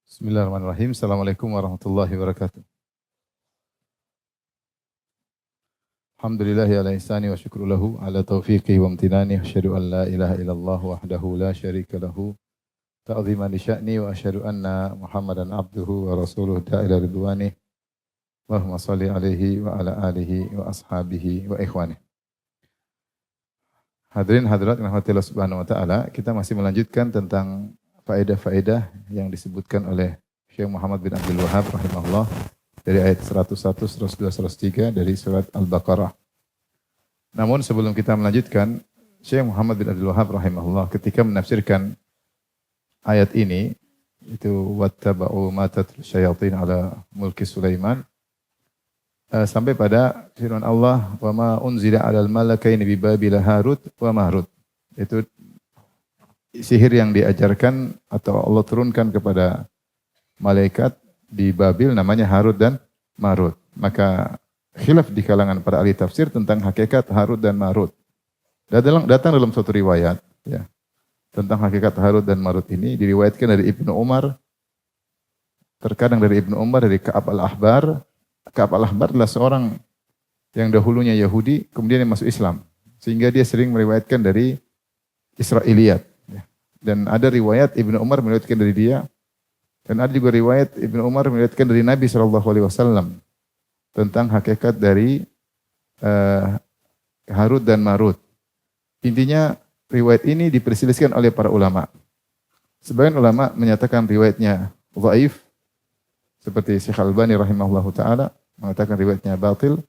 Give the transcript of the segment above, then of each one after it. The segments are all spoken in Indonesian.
Bismillahirrahmanirrahim. Assalamualaikum warahmatullahi wabarakatuh. Alhamdulillahi ala ihsani wa syukru lahu ala taufiqi wa amtinani. Asyhadu an la ilaha illallah wahdahu la syarika lahu. Ta'ziman li sya'ni wa asyhadu anna Muhammadan abduhu wa rasuluh da'ila ridwani. Allahumma salli alaihi wa ala alihi wa ashabihi wa ikhwani. Hadirin hadirat yang dirahmati Allah Subhanahu wa taala, kita masih melanjutkan tentang faedah-faedah yang disebutkan oleh Syekh Muhammad bin Abdul Wahhab rahimahullah dari ayat 101, 102, 103 dari surat Al-Baqarah. Namun sebelum kita melanjutkan, Syekh Muhammad bin Abdul Wahhab rahimahullah ketika menafsirkan ayat ini, itu wattaba'u ma tatlu syayatin ala mulki Sulaiman, sampai pada firman Allah, wa ma unzila 'alal malakaini bi Babil Harut wa Marut. Itu sihir yang diajarkan atau Allah turunkan kepada malaikat di Babil namanya Harut dan Marut. Maka khilaf di kalangan para ahli tafsir tentang hakikat Harut dan Marut. Datang dalam suatu riwayat ya, tentang hakikat Harut dan Marut ini diriwayatkan dari Ibnu Umar, terkadang dari Ibnu Umar, dari Ka'ab al-Ahbar. Ka'ab al-Ahbar adalah seorang yang dahulunya Yahudi, kemudian yang masuk Islam. Sehingga dia sering meriwayatkan dari Israiliyat. Dan ada riwayat Ibnu Umar meriwayatkan dari dia. Dan ada juga riwayat Ibnu Umar meriwayatkan dari Nabi SAW tentang hakikat dari Harut dan Marut. Intinya riwayat ini diperselisihkan oleh para ulama. Sebagian ulama menyatakan riwayatnya dhaif, seperti Syekh Al-Albani rahimahullahu ta'ala mengatakan riwayatnya batil.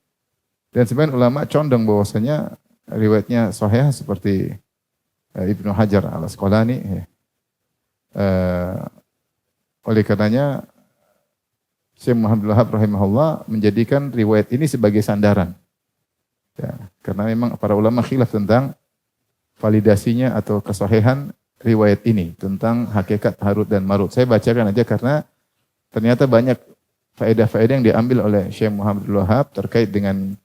Dan sebagian ulama condong bahwasanya riwayatnya sahih seperti Ibnu Hajar al-Asqalani. Oleh karenanya Syekh Muhammad bin Wahhab rahimahullah menjadikan riwayat ini sebagai sandaran. Ya, karena memang para ulama khilaf tentang validasinya atau kesahihan riwayat ini tentang hakikat Harut dan Marut. Saya bacakan aja karena ternyata banyak faedah-faedah yang diambil oleh Syekh Muhammad bin Wahhab terkait dengan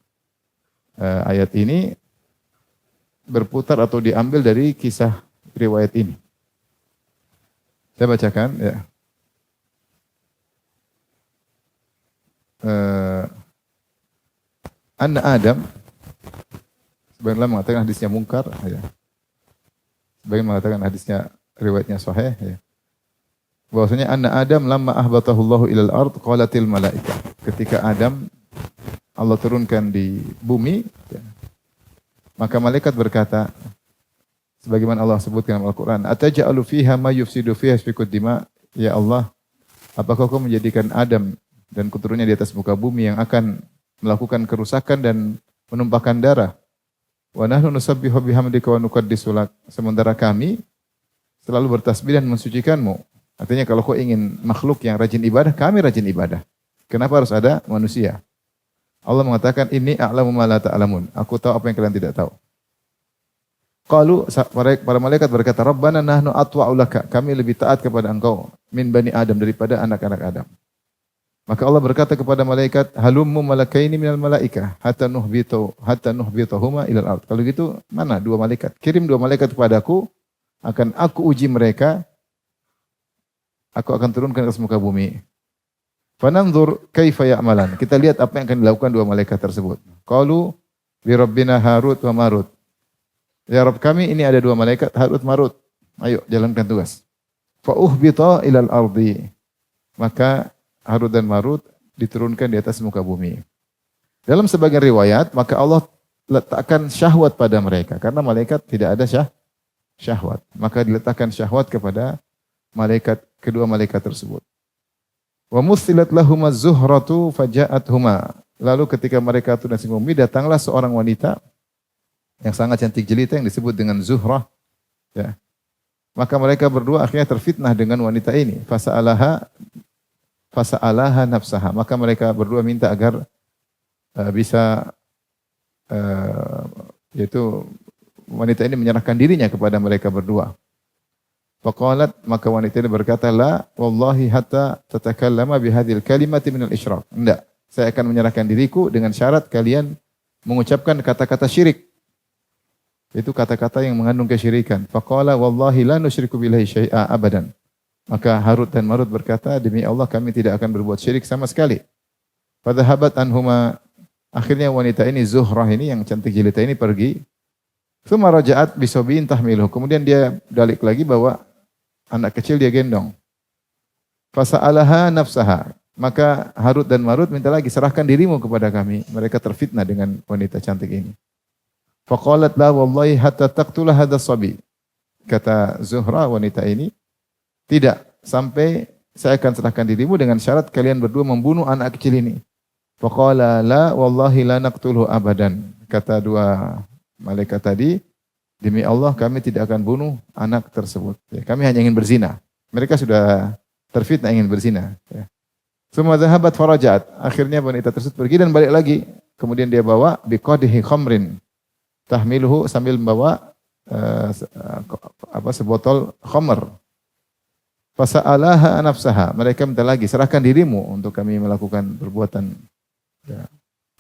ayat ini, berputar atau diambil dari kisah riwayat ini. Saya bacakan ya. Anna Adam, sebagian mengatakan hadisnya mungkar ya. Sebagian mengatakan hadisnya riwayatnya sahih ya. Bahwasanya anna Adam lamma ahbatahullahu ilal ard qalatil malaika. Ketika Adam Allah turunkan di bumi ya, maka malaikat berkata, sebagaimana Allah sebutkan dalam Al-Quran, ataja'alu fiha ma yufsidu fiha yasfikud dima. Ya Allah, apakah kau menjadikan Adam dan keturunannya di atas muka bumi yang akan melakukan kerusakan dan menumpahkan darah? Wa nahnu nusabbihu bihamdika wa nuqaddisu lak. Sementara kami selalu bertasbih dan mensucikanmu. Artinya kalau kau ingin makhluk yang rajin ibadah, kami rajin ibadah. Kenapa harus ada manusia? Allah mengatakan, ini a'lamu ma la ta'lamun. Aku tahu apa yang kalian tidak tahu. Qalu, para malaikat berkata, Rabbana nahnu atwa'u laka. Kami lebih taat kepada engkau min bani Adam, daripada anak-anak Adam. Maka Allah berkata kepada malaikat, halummu malakaini minal malaika hatta nuhbitahuma ilal ard. Kalau gitu, mana dua malaikat? Kirim dua malaikat kepadaku, akan aku uji mereka. Aku akan turunkan ke muka bumi. Fananzur kaifa ya'malan. Kita lihat apa yang akan dilakukan dua malaikat tersebut. Qalu li rabbina Harut wa Marut. Ya Rabb kami, ini ada dua malaikat Harut Marut. Ayo jalankan tugas. Fa uhbita ilal ardi. Maka Harut dan Marut diturunkan di atas muka bumi. Dalam sebagian riwayat, maka Allah letakkan syahwat pada mereka karena malaikat tidak ada syahwat. Maka diletakkan syahwat kepada kedua malaikat tersebut. Wa musilat lahumaz zuhratu faja'athuma. Lalu ketika mereka turun dari bumi, datanglah seorang wanita yang sangat cantik jelita yang disebut dengan Zuhrah. Ya. Maka mereka berdua akhirnya terfitnah dengan wanita ini. Fasa'alaha nafsaha. Maka mereka berdua minta agar bisa yaitu wanita ini menyerahkan dirinya kepada mereka berdua. Faqalat, maka wanita ini berkata, la wallahi hatta tatakallama bihadhil kalimati minal isyrak. Enggak, saya akan menyerahkan diriku dengan syarat kalian mengucapkan kata-kata syirik. Itu kata-kata yang mengandung kesyirikan. Faqala wallahi la nusyriku billahi syai'a abadan. Maka Harut dan Marut berkata, demi Allah kami tidak akan berbuat syirik sama sekali. Fadhahabat anhuma, akhirnya wanita ini Zuhrah ini yang cantik jelita ini pergi. Tsumma raja'at bisobiin tahmiluhu. Kemudian dia balik lagi bawa anak kecil dia gendong. Fasa'alaha nafsaha. Maka Harut dan Marut minta lagi, serahkan dirimu kepada kami. Mereka terfitnah dengan wanita cantik ini. Faqalat la wallahi hatta taqtula hadha sabi. Kata Zuhrah wanita ini, tidak, sampai saya akan serahkan dirimu dengan syarat kalian berdua membunuh anak kecil ini. Faqala la wallahi la naqtuluhu abadan. Kata dua malaikat tadi, demi Allah kami tidak akan bunuh anak tersebut. Ya, kami hanya ingin berzina. Mereka sudah terfitnah ingin berzina. Ya. Semua zahabat farajat. Akhirnya wanita tersebut pergi dan balik lagi. Kemudian dia bawa biqadihi khamrin. Tahmiluhu sambil membawa sebotol khamr. Fasa'alaha nafsaha. Mereka minta lagi, serahkan dirimu untuk kami melakukan perbuatan. Ya,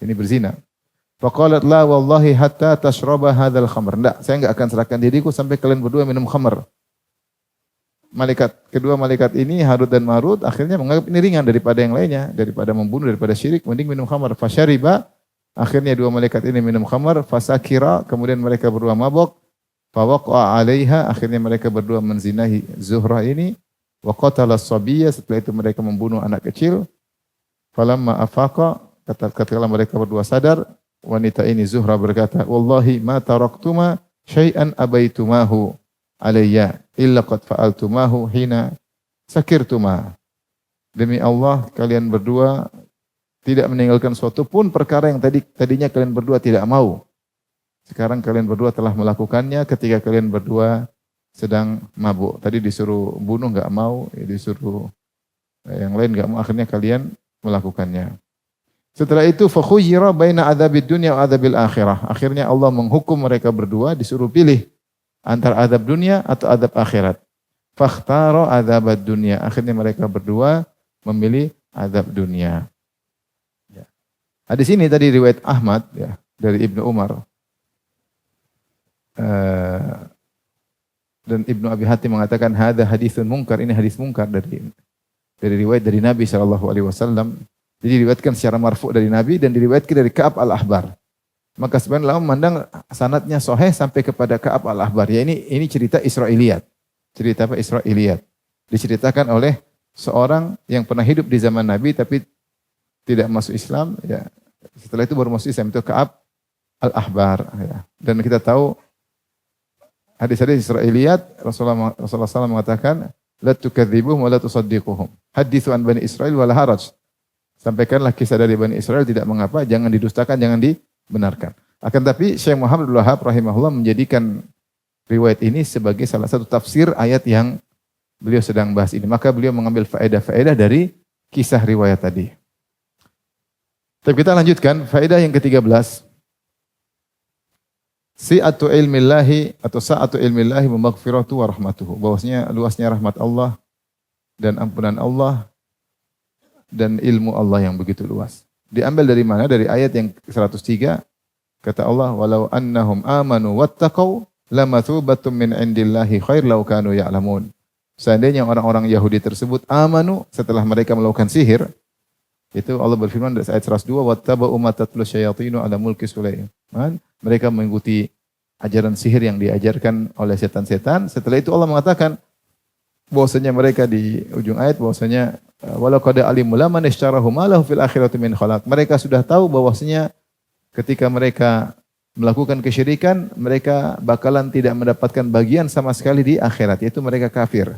ini berzina. Faqalat la wallahi hatta tashraba hadzal khamr. Enggak, saya enggak akan serahkan diriku sampai kalian berdua minum khamr. Kedua malaikat ini Harut dan Marut akhirnya menganggap ini ringan daripada yang lainnya, daripada membunuh, daripada syirik, mending minum khamr. Fasyariba, akhirnya dua malaikat ini minum khamr, fasakira, kemudian mereka berdua mabok, fawaqa'a 'alaiha, akhirnya mereka berdua menzinahi Zuhrah ini, wa qatala as-sabiyya, setelah itu mereka membunuh anak kecil. Falamma afaqa, ketika mereka berdua sadar, wanita ini Zuhrah berkata, wallahi ma taraktuma syai'an abaitumahu alayya illa qad fa'altumahu hina sakirtuma. Demi Allah kalian berdua tidak meninggalkan suatu pun perkara yang tadinya kalian berdua tidak mau. Sekarang kalian berdua telah melakukannya ketika kalian berdua sedang mabuk. Tadi disuruh bunuh enggak mau, disuruh yang lain enggak mau, akhirnya kalian melakukannya. Setelah itu fakhuyyira baina adzabid dunya wa adzabil akhirah. Akhirnya Allah menghukum mereka berdua, disuruh pilih antara azab dunia atau azab akhirat. Fakhtara adzabad dunya. Akhirnya mereka berdua memilih azab dunia. Ya. Hadis ini tadi riwayat Ahmad ya, dari Ibnu Umar. Dan Ibnu Abi Hatim mengatakan hadza haditsun munkar, ini hadis munkar dari riwayat dari Nabi SAW. Jadi diriwayatkan secara marfu' dari Nabi dan diriwayatkan dari Ka'ab al-Ahbar. Maka sebenarnya ulama memandang sanadnya sahih sampai kepada Ka'ab al-Ahbar. Ya ini cerita Israiliyat. Cerita apa? Israiliyat. Diceritakan oleh seorang yang pernah hidup di zaman Nabi tapi tidak masuk Islam. Ya. Setelah itu baru masuk Islam, itu Ka'ab al-Ahbar. Ya. Dan kita tahu hadis-hadis Israiliyat, Rasulullah SAW mengatakan, la tukadzibuhum wa la tusaddiquhum. Hadithu an Bani Israel wala haraj. Sampaikanlah kisah dari Bani Israel, tidak mengapa, jangan didustakan, jangan dibenarkan. Akan tapi Syekh Muhammad Abdul Wahab rahimahullah menjadikan riwayat ini sebagai salah satu tafsir ayat yang beliau sedang bahas ini. Maka beliau mengambil faedah-faedah dari kisah riwayat tadi. Tapi kita lanjutkan, faedah yang ke-13. Si'atu ilmillahi atau sa'atu ilmillahi wa maghfiratu wa rahmatuhu. Bahwasanya luasnya rahmat Allah dan ampunan Allah dan ilmu Allah yang begitu luas. Diambil dari mana? Dari ayat yang 103. Kata Allah, walau annahum amanu wattaqau lamathubatun min indillahi khair law kanu ya'lamun. Seandainya orang-orang Yahudi tersebut amanu setelah mereka melakukan sihir, itu Allah berfirman dari ayat 102, wattaba'u ma tatlu syayatinu ala mulki Sulaiman. Mereka mengikuti ajaran sihir yang diajarkan oleh setan-setan. Setelah itu Allah mengatakan bahwasanya mereka di ujung ayat bahwasanya walau qad alimu laman ishtarahu ma lahu fil akhirati min khalaq. Mereka sudah tahu bahwasanya ketika mereka melakukan kesyirikan, mereka bakalan tidak mendapatkan bagian sama sekali di akhirat, yaitu mereka kafir.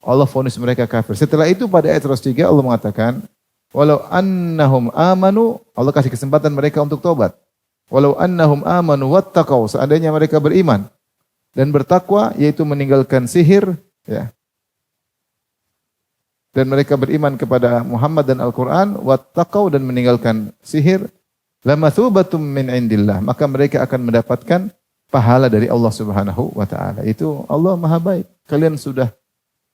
Allah vonis mereka kafir. Setelah itu pada ayat 103 Allah mengatakan, walau annahum amanu, Allah kasih kesempatan mereka untuk taubat. Walau annahum amanu wattaqau, seandainya mereka beriman dan bertakwa, yaitu meninggalkan sihir, ya. Dan mereka beriman kepada Muhammad dan Al-Quran, wattaqau, dan meninggalkan sihir, lamathubatum min indillah, maka mereka akan mendapatkan pahala dari Allah Subhanahu wa taala. Itu Allah Maha baik. Kalian sudah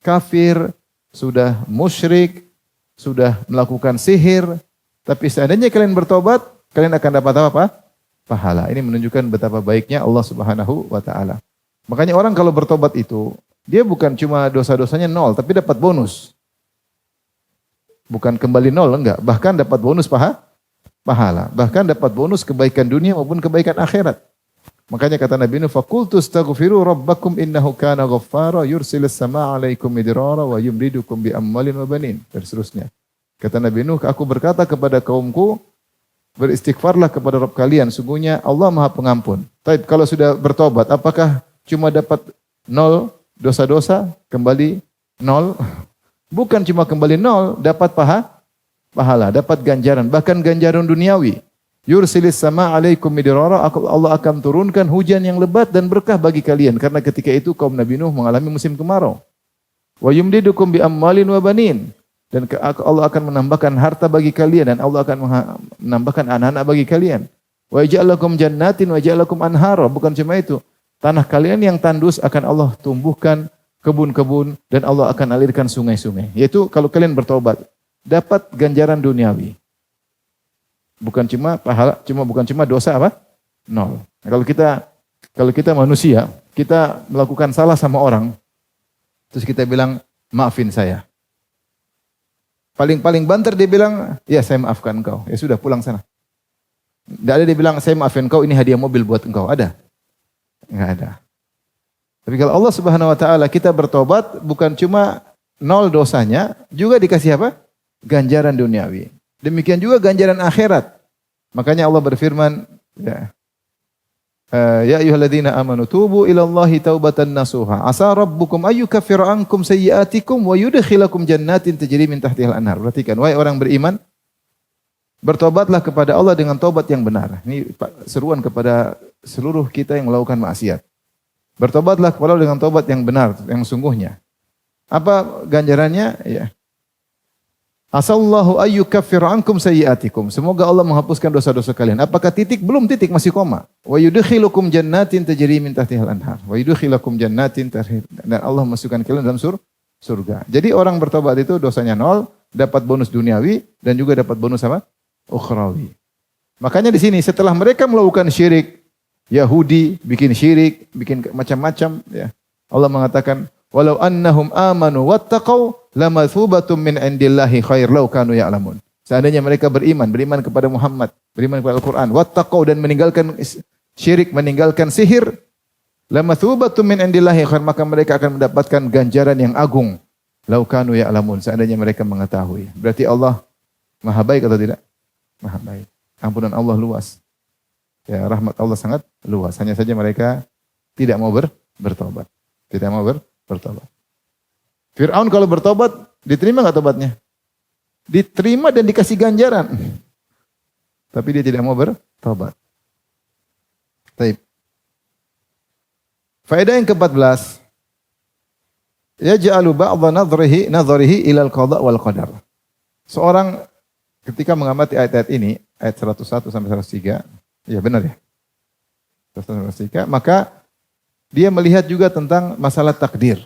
kafir, sudah musyrik, sudah melakukan sihir, tapi seandainya kalian bertobat, kalian akan dapat apa? Pahala. Ini menunjukkan betapa baiknya Allah Subhanahu wa taala. Makanya orang kalau bertobat itu dia bukan cuma dosa-dosanya nol, tapi dapat bonus. Bukan kembali nol, enggak. Bahkan dapat bonus pahala. Bahkan dapat bonus kebaikan dunia maupun kebaikan akhirat. Makanya kata Nabi Nuh, "Faqultu astaghfiru rabbakum innahu kana ghaffara yursilis samaa'a 'alaikum midrara wa yumdidukum bi amwalin wa banin." Dan seterusnya. Kata Nabi Nuh, aku berkata kepada kaumku, beristighfarlah kepada Rabb kalian, sungguhnya Allah Maha Pengampun. Tapi kalau sudah bertobat, apakah cuma dapat nol dosa-dosa, kembali nol? Bukan cuma kembali nol, dapat pahala, dapat ganjaran, bahkan ganjaran duniawi. Yursilis sama alaikum midrara, Allah akan turunkan hujan yang lebat dan berkah bagi kalian. Karena ketika itu kaum Nabi Nuh mengalami musim kemarau. Wa yumdidukum bi amwalin wa banin. Dan Allah akan menambahkan harta bagi kalian dan Allah akan menambahkan anak-anak bagi kalian. Wa ja'alakum jannatin wa ja'alakum anhara. Bukan cuma itu. Tanah kalian yang tandus akan Allah tumbuhkan kebun-kebun dan Allah akan alirkan sungai-sungai. Yaitu kalau kalian bertobat, dapat ganjaran duniawi. Bukan cuma dosa apa? Nol. Nah, kalau kita manusia, kita melakukan salah sama orang, terus kita bilang, maafin saya. Paling banter dia bilang, ya saya maafkan engkau. Ya sudah pulang sana. Tidak ada dia bilang, saya maafin engkau, ini hadiah mobil buat engkau. Ada? Enggak ada. Tapi kalau Allah Subhanahu wa taala kita bertobat, bukan cuma nol dosanya, juga dikasih apa? Ganjaran duniawi. Demikian juga ganjaran akhirat. Makanya Allah berfirman, ya ayyuhalladzina amanu tubu ilallahi taubatan nasuha. Asa rabbukum ayyukaffira ankum sayyi'atikum wa yudkhilakum jannatin tajri min tahtihal anhar. Perhatikan, wahai orang beriman, bertobatlah kepada Allah dengan taubat yang benar. Ini seruan kepada seluruh kita yang melakukan maksiat. Bertobatlah kepada Allah dengan taubat yang benar, yang sungguhnya. Apa ganjarannya? Ya. Asallahu ayyukaffira ankum sayyi'atikum. Semoga Allah menghapuskan dosa-dosa kalian. Apakah titik? Belum titik, masih koma. Wa yudkhilukum jannatin tajri min tahtihal anhar. Wa yudkhilukum jannatin dan Allah masukkan kalian dalam surga. Jadi orang bertobat itu dosanya nol, dapat bonus duniawi dan juga dapat bonus apa? Ukhrawi. Makanya di sini setelah mereka melakukan syirik, Yahudi bikin syirik, bikin macam-macam, ya. Allah mengatakan, walau annahum amanu wattaqau lamathubatum min indillahi khair law kanu ya'lamun. Seandainya mereka beriman kepada Muhammad, beriman kepada Al-Qur'an, wattaqau dan meninggalkan syirik, meninggalkan sihir, lamathubatum min indillahi khair, maka mereka akan mendapatkan ganjaran yang agung. Law kanu ya'lamun, seandainya mereka mengetahui. Berarti Allah Maha baik atau tidak? Maha baik. Ampunan Allah luas. Ya, rahmat Allah sangat luas. Hanya saja mereka tidak mau bertobat. Tidak mau bertobat. Fir'aun kalau bertobat, diterima nggak tobatnya? Diterima dan dikasih ganjaran. Tapi dia tidak mau bertobat. Baik. Faedah yang ke-14. Yaj'alu ba'dha nadharihi ilal qada' wal qadar. Seorang ketika mengamati ayat-ayat ini, ayat 101 sampai 103, ya benar ya. 103, maka dia melihat juga tentang masalah takdir.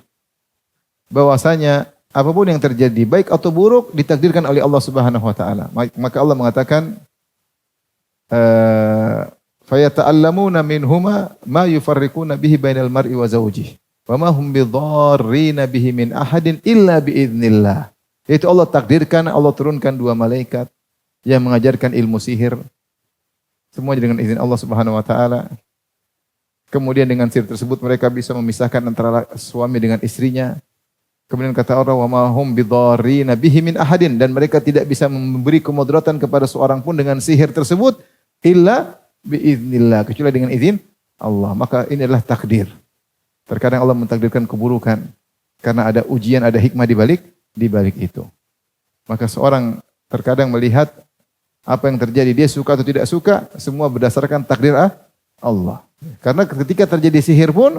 Bahwasanya apapun yang terjadi, baik atau buruk, ditakdirkan oleh Allah Subhanahu wa taala. Maka Allah mengatakan, fayata'allamuna minhuma ma yufarriquna bihi bainal mar'i wa zawjihi wa ma hum bidharrina bihi min ahadin illa biiznillah. Itu Allah takdirkan, Allah turunkan dua malaikat yang mengajarkan ilmu sihir. Semuanya dengan izin Allah Subhanahu wa taala. Kemudian dengan sihir tersebut mereka bisa memisahkan antara suami dengan istrinya. Kemudian kata Allah, wa ma hum bidharrina bihi min ahadin, dan mereka tidak bisa memberi kemudaratan kepada seorang pun dengan sihir tersebut illa biiznillah, kecuali dengan izin Allah. Maka ini adalah takdir. Terkadang Allah mentakdirkan keburukan karena ada ujian, ada hikmah di balik itu. Maka seorang terkadang melihat apa yang terjadi, dia suka atau tidak suka, semua berdasarkan takdir Allah. Karena ketika terjadi sihir pun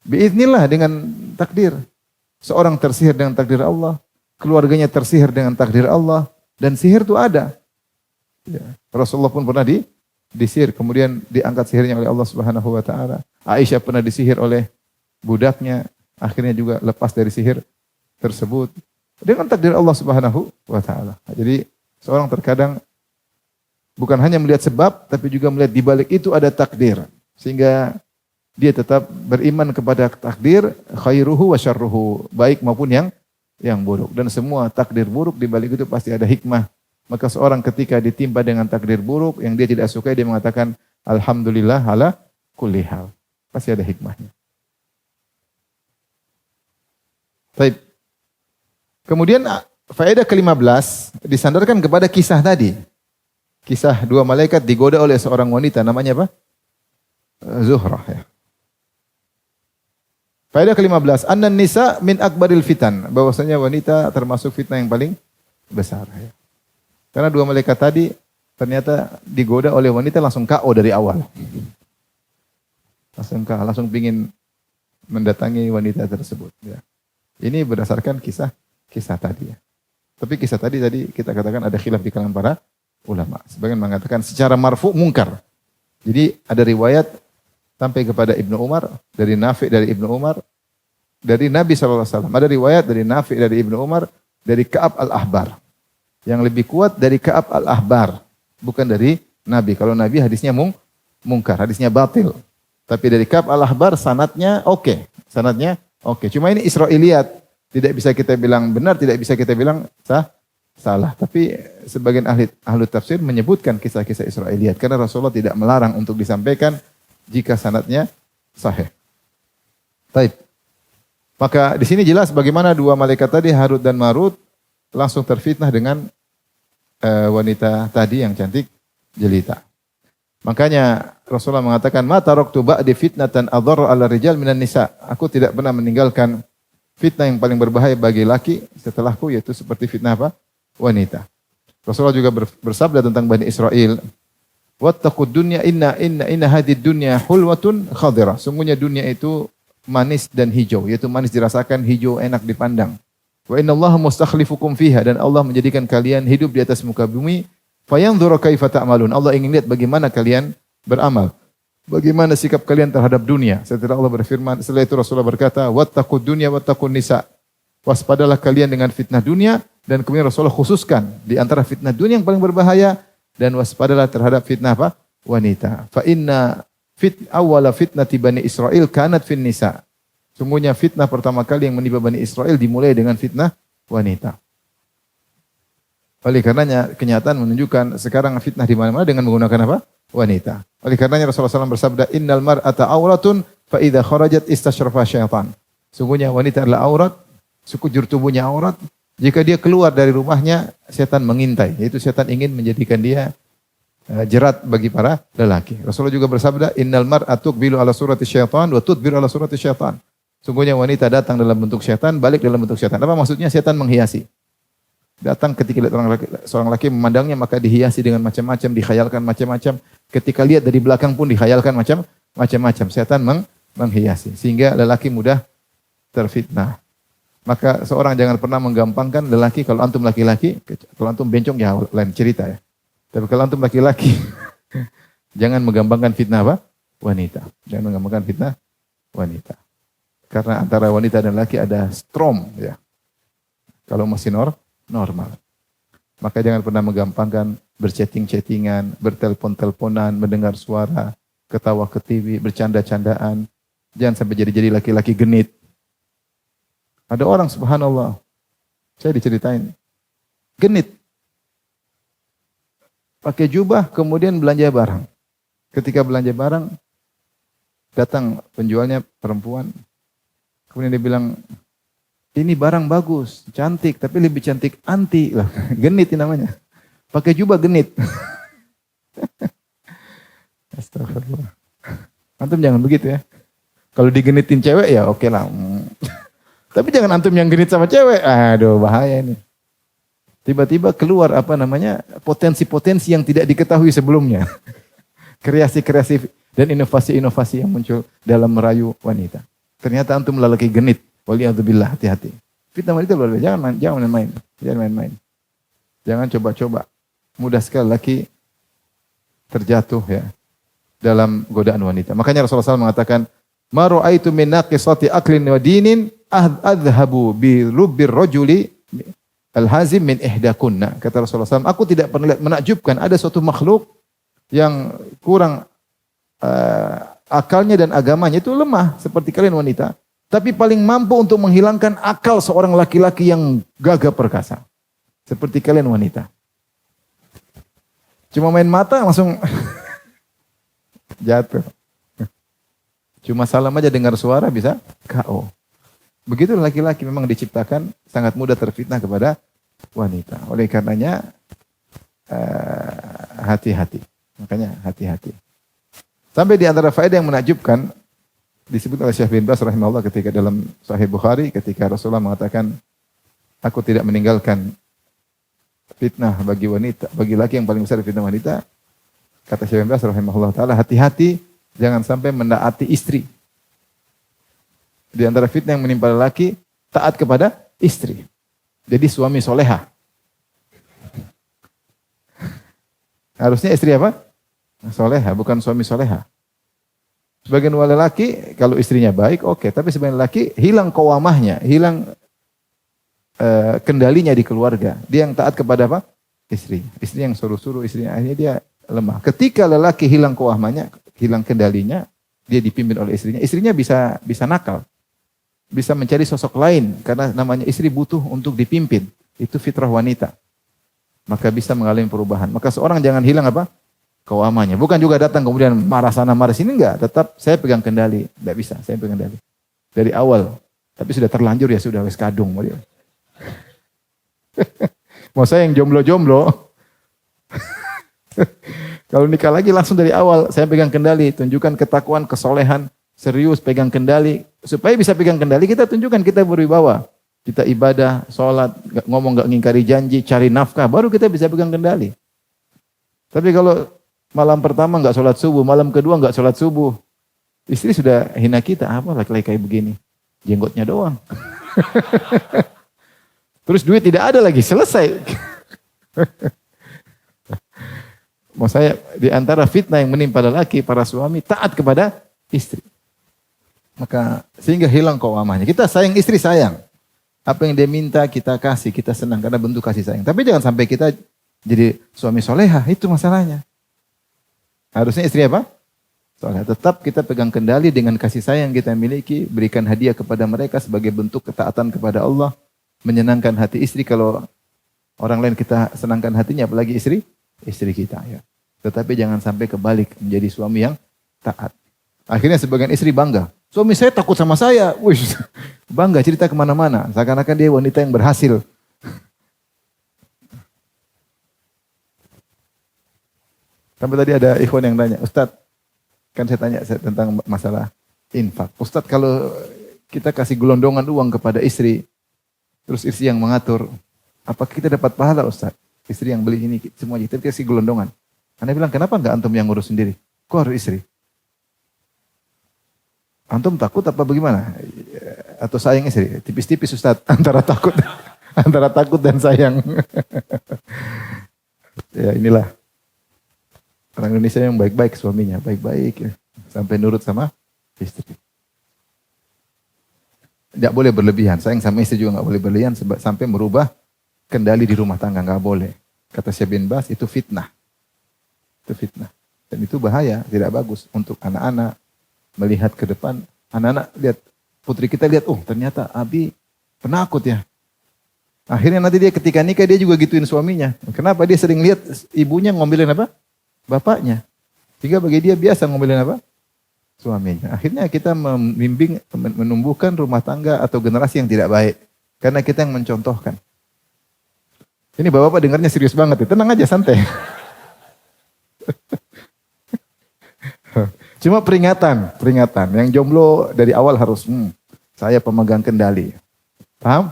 biiznillah, dengan takdir. Seorang tersihir dengan takdir Allah, keluarganya tersihir dengan takdir Allah, dan sihir itu ada. Ya. Rasulullah pun pernah disihir, kemudian diangkat sihirnya oleh Allah Subhanahu wa taala. Aisyah pernah disihir oleh budaknya, akhirnya juga lepas dari sihir tersebut dengan takdir Allah Subhanahu wa taala. Jadi seorang terkadang bukan hanya melihat sebab, tapi juga melihat di balik itu ada takdir. Sehingga dia tetap beriman kepada takdir khairuhu wa syarruhu, baik maupun yang buruk. Dan semua takdir buruk di balik itu pasti ada hikmah. Maka seorang ketika ditimpa dengan takdir buruk yang dia tidak sukai, dia mengatakan alhamdulillah ala kulli hal. Pasti ada hikmahnya. Baik. Kemudian faedah ke-15 disandarkan kepada kisah tadi. Kisah dua malaikat digoda oleh seorang wanita, namanya apa? Zuhrah ya. Faedah ke-15, annan nisa min akbaril fitan, bahwasanya wanita termasuk fitnah yang paling besar ya. Karena dua malaikat tadi ternyata digoda oleh wanita langsung KO dari awal. Langsung pingin mendatangi wanita tersebut ya. Ini berdasarkan kisah tadi ya. Tapi kisah tadi kita katakan ada khilaf di kalangan para ulama. Sebagian mengatakan secara marfu mungkar. Jadi ada riwayat sampai kepada Ibnu Umar, dari Nafi' dari Ibnu Umar, dari Nabi SAW. Ada riwayat dari Nafi' dari Ibnu Umar, dari Ka'ab al-Ahbar. Yang lebih kuat dari Ka'ab al-Ahbar, bukan dari Nabi. Kalau Nabi hadisnya mungkar, hadisnya batil. Tapi dari Ka'ab al-Ahbar sanadnya oke. Sanadnya oke. Cuma ini Israiliyat. Tidak bisa kita bilang benar, tidak bisa kita bilang salah. Tapi sebagian ahli tafsir menyebutkan kisah-kisah Israiliyat. Karena Rasulullah tidak melarang untuk disampaikan jika sanadnya sahih. Baik. Maka di sini jelas bagaimana dua malaikat tadi Harut dan Marut langsung terfitnah dengan wanita tadi yang cantik jelita. Makanya Rasulullah mengatakan, "Ma taraktu ba'di fitnatan adharra 'ala rijal minan nisa." Aku tidak pernah meninggalkan fitnah yang paling berbahaya bagi laki setelahku, yaitu seperti fitnah apa? Wanita. Rasulullah juga bersabda tentang Bani Israel, "Wattaqud dunya inna hadid dunya hulwatun khadira." Sungguhnya dunia itu manis dan hijau, yaitu manis dirasakan, hijau enak dipandang. Wa innallaha mustakhlifukum fiha, dan Allah menjadikan kalian hidup di atas muka bumi. Fayanzuru kaifa ta'malun. Allah ingin lihat bagaimana kalian beramal. Bagaimana sikap kalian terhadap dunia. Setelah Allah berfirman, setelah itu Rasulullah berkata, "Wattaqud dunya wattaqun nisa." Waspadalah kalian dengan fitnah dunia, dan kemudian Rasulullah khususkan di antara fitnah dunia yang paling berbahaya, dan waspadalah terhadap fitnah apa? Wanita. Fa inna awwala fitnati Bani Israel kanat fin nisa. Sungguhnya fitnah pertama kali yang menimpa Bani Israel dimulai dengan fitnah wanita. Oleh karenanya kenyataan menunjukkan sekarang fitnah di mana-mana dengan menggunakan apa? Wanita. Oleh karenanya Rasulullah SAW bersabda, "Innal mar'ata auratun fa idza kharajat istasyrafa syaitan." Sungguhnya wanita adalah aurat, sekujur tubuhnya aurat. Jika dia keluar dari rumahnya, setan mengintai. Yaitu setan ingin menjadikan dia jerat bagi para lelaki. Rasulullah juga bersabda, "Innal mar'atu tuqbilu ala surati syaitan wa tudbiru ala surati syaitan." Sungguhnya wanita datang dalam bentuk setan, balik dalam bentuk setan. Apa maksudnya? Setan menghiasi. Datang ketika lihat seorang laki memandangnya, maka dihiasi dengan macam-macam, dikhayalkan macam-macam. Ketika lihat dari belakang pun dikhayalkan macam-macam. Setan menghiasi. Sehingga lelaki mudah terfitnah. Maka seorang jangan pernah menggampangkan lelaki. Kalau antum laki-laki, kalau antum bencong ya lain cerita ya. Tapi kalau antum laki-laki, jangan menggampangkan fitnah apa? Wanita. Jangan menggampangkan fitnah wanita. Karena antara wanita dan laki ada strom ya. Kalau masih normal. Maka jangan pernah menggampangkan berchatting-chattingan, bertelpon-telponan, mendengar suara, ketawa ke TV, bercanda-candaan. Jangan sampai jadi laki-laki genit. Ada orang subhanallah, saya diceritain, genit. Pakai jubah, kemudian belanja barang. Ketika belanja barang, datang penjualnya perempuan. Kemudian dia bilang, "Ini barang bagus, cantik, tapi lebih cantik anti." Lah, genit ini namanya. Pakai jubah genit. Astagfirullah. Antum jangan begitu ya. Kalau digenitin cewek ya oke lah. Tapi jangan antum yang genit sama cewek. Aduh, bahaya ini. Tiba-tiba keluar potensi-potensi yang tidak diketahui sebelumnya. Kreasi-kreasi dan inovasi-inovasi yang muncul dalam merayu wanita. Ternyata antum lelaki genit. Waliyadzubillah, hati-hati. Fitnah wanita luar biasa. Jangan main-main. Jangan coba-coba. Mudah sekali laki terjatuh ya dalam godaan wanita. Makanya Rasulullah SAW mengatakan, "Ma ra'aitu min naqisati aklin wa dinin adhabu bi rubbir rajuli al-hazim min ihdakunna." Kata Rasulullah SAW, aku tidak pernah lihat menakjubkan ada suatu makhluk yang kurang akalnya dan agamanya itu lemah seperti kalian wanita. Tapi paling mampu untuk menghilangkan akal seorang laki-laki yang gagah perkasa. Seperti kalian wanita. Cuma main mata langsung jatuh. Cuma salam aja dengar suara bisa KO. Begitu laki-laki memang diciptakan sangat mudah terfitnah kepada wanita. Oleh karenanya hati-hati. Makanya hati-hati. Sampai di antara faedah yang menakjubkan disebut oleh Syekh bin Baz rahimahullah ketika dalam Sahih Bukhari ketika Rasulullah mengatakan aku tidak meninggalkan fitnah bagi wanita, bagi laki yang paling besar fitnah wanita. Kata Syekh bin Baz rahimahullah taala, hati-hati jangan sampai mendaati istri. Di antara fitnah yang menimpa laki taat kepada istri. Jadi suami soleha. Harusnya istri apa? Soleha, bukan suami soleha. Sebagian laki kalau istrinya baik, oke. Tapi sebagian laki hilang kawamahnya, hilang kendalinya di keluarga. Dia yang taat kepada apa? Istri. Istri yang suruh-suruh istrinya, akhirnya dia lemah. Ketika lelaki hilang kawamahnya, hilang kendalinya, dia dipimpin oleh istrinya. Istrinya bisa nakal, bisa mencari sosok lain karena namanya istri butuh untuk dipimpin. Itu fitrah wanita. Maka bisa mengalami perubahan. Maka seorang jangan hilang apa? Kawamanya. Bukan juga datang kemudian marah sana marah sini, enggak. Tetap saya pegang kendali. Enggak bisa, saya pegang kendali. Dari awal. Tapi sudah terlanjur ya sudah wes kadung. Mau saya yang jomblo-jomblo. Kalau nikah lagi langsung dari awal. Saya pegang kendali. Tunjukkan ketakwaan, kesolehan. Serius pegang kendali. Supaya bisa pegang kendali kita tunjukkan kita berwibawa. Kita ibadah, sholat, ngomong enggak ngingkari janji, cari nafkah. Baru kita bisa pegang kendali. Tapi kalau malam pertama enggak sholat subuh, malam kedua enggak sholat subuh. Istri sudah hina kita, apa laki-laki kayak begini? Jenggotnya doang. Terus duit tidak ada lagi, selesai. Mau saya di antara fitnah yang menimpa lelaki, para suami taat kepada istri. Maka sehingga hilang kawamahnya. Kita sayang istri sayang. Apa yang dia minta kita kasih, kita senang karena bentuk kasih sayang. Tapi jangan sampai kita jadi suami soleha, itu masalahnya. Harusnya istri apa? Soalnya tetap kita pegang kendali dengan kasih sayang kita miliki, berikan hadiah kepada mereka sebagai bentuk ketaatan kepada Allah, menyenangkan hati istri kalau orang lain kita senangkan hatinya, apalagi istri kita. Ya. Tetapi jangan sampai kebalik menjadi suami yang taat. Akhirnya sebagian istri bangga, suami saya takut sama saya, wih, bangga cerita kemana-mana, seakan-akan dia wanita yang berhasil. Sampai tadi ada ikhwan yang tanya, Ustadz, kan saya tanya tentang masalah infak. Ustadz, kalau kita kasih gelondongan uang kepada istri, terus istri yang mengatur, apakah kita dapat pahala Ustadz? Istri yang beli ini, semua kita kasih gelondongan. Anda bilang, kenapa enggak antum yang ngurus sendiri? Kok harus istri? Antum takut apa bagaimana? Atau sayang istri? Tipis-tipis Ustadz, antara takut dan sayang. Ya inilah. Orang Indonesia yang baik-baik suaminya, baik-baik ya. Sampai nurut sama istri. Tidak boleh berlebihan, sayang sama istri juga nggak boleh berlebihan sampai merubah kendali di rumah tangga, nggak boleh. Kata Syekh bin Baz itu fitnah. Itu fitnah. Dan itu bahaya, tidak bagus untuk anak-anak melihat ke depan. Anak-anak lihat, putri kita lihat, oh ternyata Abi penakut ya. Akhirnya nanti dia ketika nikah dia juga gituin suaminya. Kenapa? Dia sering lihat ibunya ngomelin apa? Bapaknya. Sehingga bagi dia biasa ngomelin apa? Suaminya. Akhirnya kita membimbing, menumbuhkan rumah tangga atau generasi yang tidak baik. Karena kita yang mencontohkan. Ini bapak-bapak dengarnya serius banget ya. Tenang aja, santai. Cuma peringatan. Yang jomblo dari awal harus, saya pemegang kendali. Paham?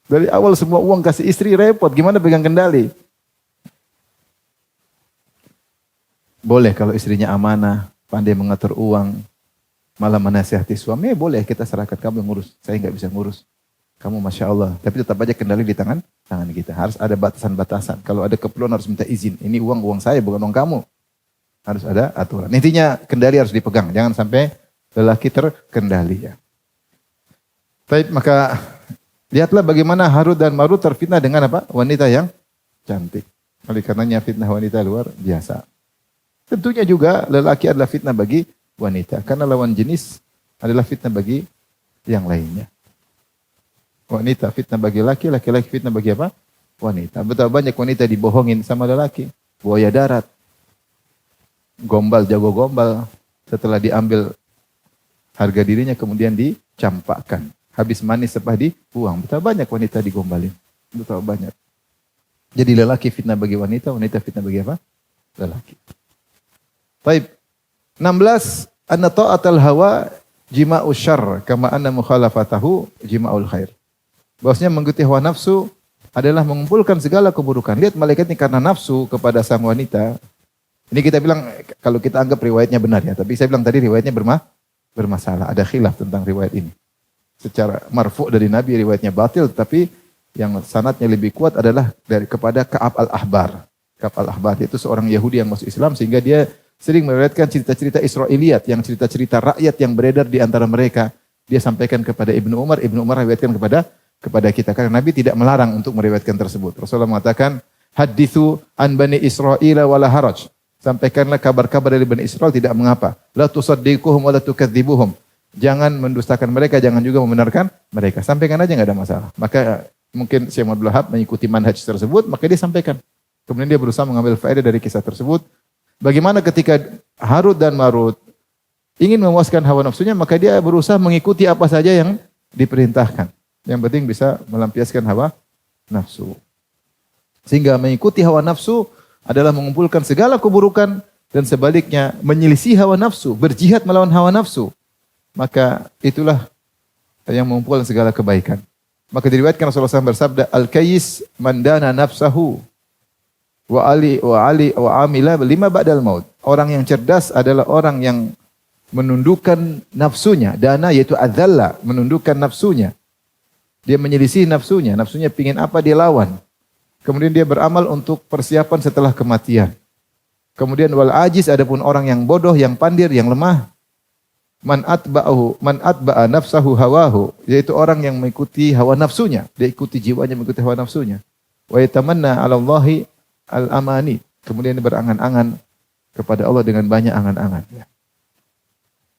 Dari awal semua uang kasih istri repot. Gimana pegang kendali? Boleh kalau istrinya amanah, pandai mengatur uang, malah menasihati suami, boleh kita serahkan kamu yang ngurus. Saya nggak bisa ngurus. Kamu Masya Allah. Tapi tetap aja kendali di tangan kita. Harus ada batasan-batasan. Kalau ada keperluan harus minta izin. Ini uang saya bukan uang kamu. Harus ada aturan. Intinya kendali harus dipegang. Jangan sampai lelaki terkendali. Ya. Baik, maka lihatlah bagaimana Harut dan Marut terfitnah dengan apa? Wanita yang cantik. Oleh karenanya fitnah wanita luar biasa. Tentunya juga lelaki adalah fitnah bagi wanita. Karena lawan jenis adalah fitnah bagi yang lainnya. Wanita fitnah bagi laki, laki-laki fitnah bagi apa? Wanita. Betapa banyak wanita dibohongin sama lelaki. Buaya darat. Gombal, jago gombal. Setelah diambil harga dirinya kemudian dicampakkan. Habis manis sepah dibuang. Betapa banyak wanita digombalin. Betapa banyak. Jadi lelaki fitnah bagi wanita, wanita fitnah bagi apa? Lelaki. Baik. 16. Anna ta'atal hawa jima'u syarr kama anna mukhalafatahu jima'ul khair. Bahwasanya mengikuti hawa nafsu adalah mengumpulkan segala keburukan. Lihat malaikat ini karena nafsu kepada sang wanita. Ini kita bilang kalau kita anggap riwayatnya benar ya, tapi saya bilang tadi riwayatnya bermasalah. Ada khilaf tentang riwayat ini. Secara marfu' dari Nabi riwayatnya batil, tapi yang sanadnya lebih kuat adalah kepada Ka'ab al-Ahbar. Ka'ab al-Ahbar itu seorang Yahudi yang masuk Islam sehingga dia sering meriwayatkan cerita-cerita Israiliyat, yang cerita-cerita rakyat yang beredar di antara mereka. Dia sampaikan kepada Ibnu Umar riwayatkan kepada kita. Karena Nabi tidak melarang untuk meriwayatkan tersebut. Rasulullah mengatakan, hadithu an bani Israila wala haraj. Sampaikanlah kabar-kabar dari Bani Israel tidak mengapa. La tusaddiquhum wa la tukadzibuhum. Jangan mendustakan mereka, jangan juga membenarkan mereka. Sampaikan aja enggak ada masalah. Maka mungkin Syekh Abdul Wahab mengikuti manhaj tersebut, maka dia sampaikan. Kemudian dia berusaha mengambil faedah dari kisah tersebut. Bagaimana ketika Harut dan Marut ingin memuaskan hawa nafsunya, maka dia berusaha mengikuti apa saja yang diperintahkan. Yang penting bisa melampiaskan hawa nafsu. Sehingga mengikuti hawa nafsu adalah mengumpulkan segala keburukan dan sebaliknya menyelisih hawa nafsu, berjihad melawan hawa nafsu. Maka itulah yang mengumpulkan segala kebaikan. Maka diriwayatkan Rasulullah SAW bersabda, Al-Kayyis mandana nafsahu wa amila lima ba'dal maut. Orang yang cerdas adalah orang yang menundukkan nafsunya. Dana yaitu adzalla, menundukkan nafsunya. Dia menyelisih nafsunya. Nafsunya pingin apa dia lawan. Kemudian dia beramal untuk persiapan setelah kematian. Kemudian wal ajiz adapun orang yang bodoh, yang pandir, yang lemah. Man atba'a nafsahu hawahu, yaitu orang yang mengikuti hawa nafsunya. Dia ikuti jiwanya mengikuti hawa nafsunya. Wa yatamanna 'ala Allahi al-amani. Kemudian dia berangan-angan kepada Allah dengan banyak angan-angan.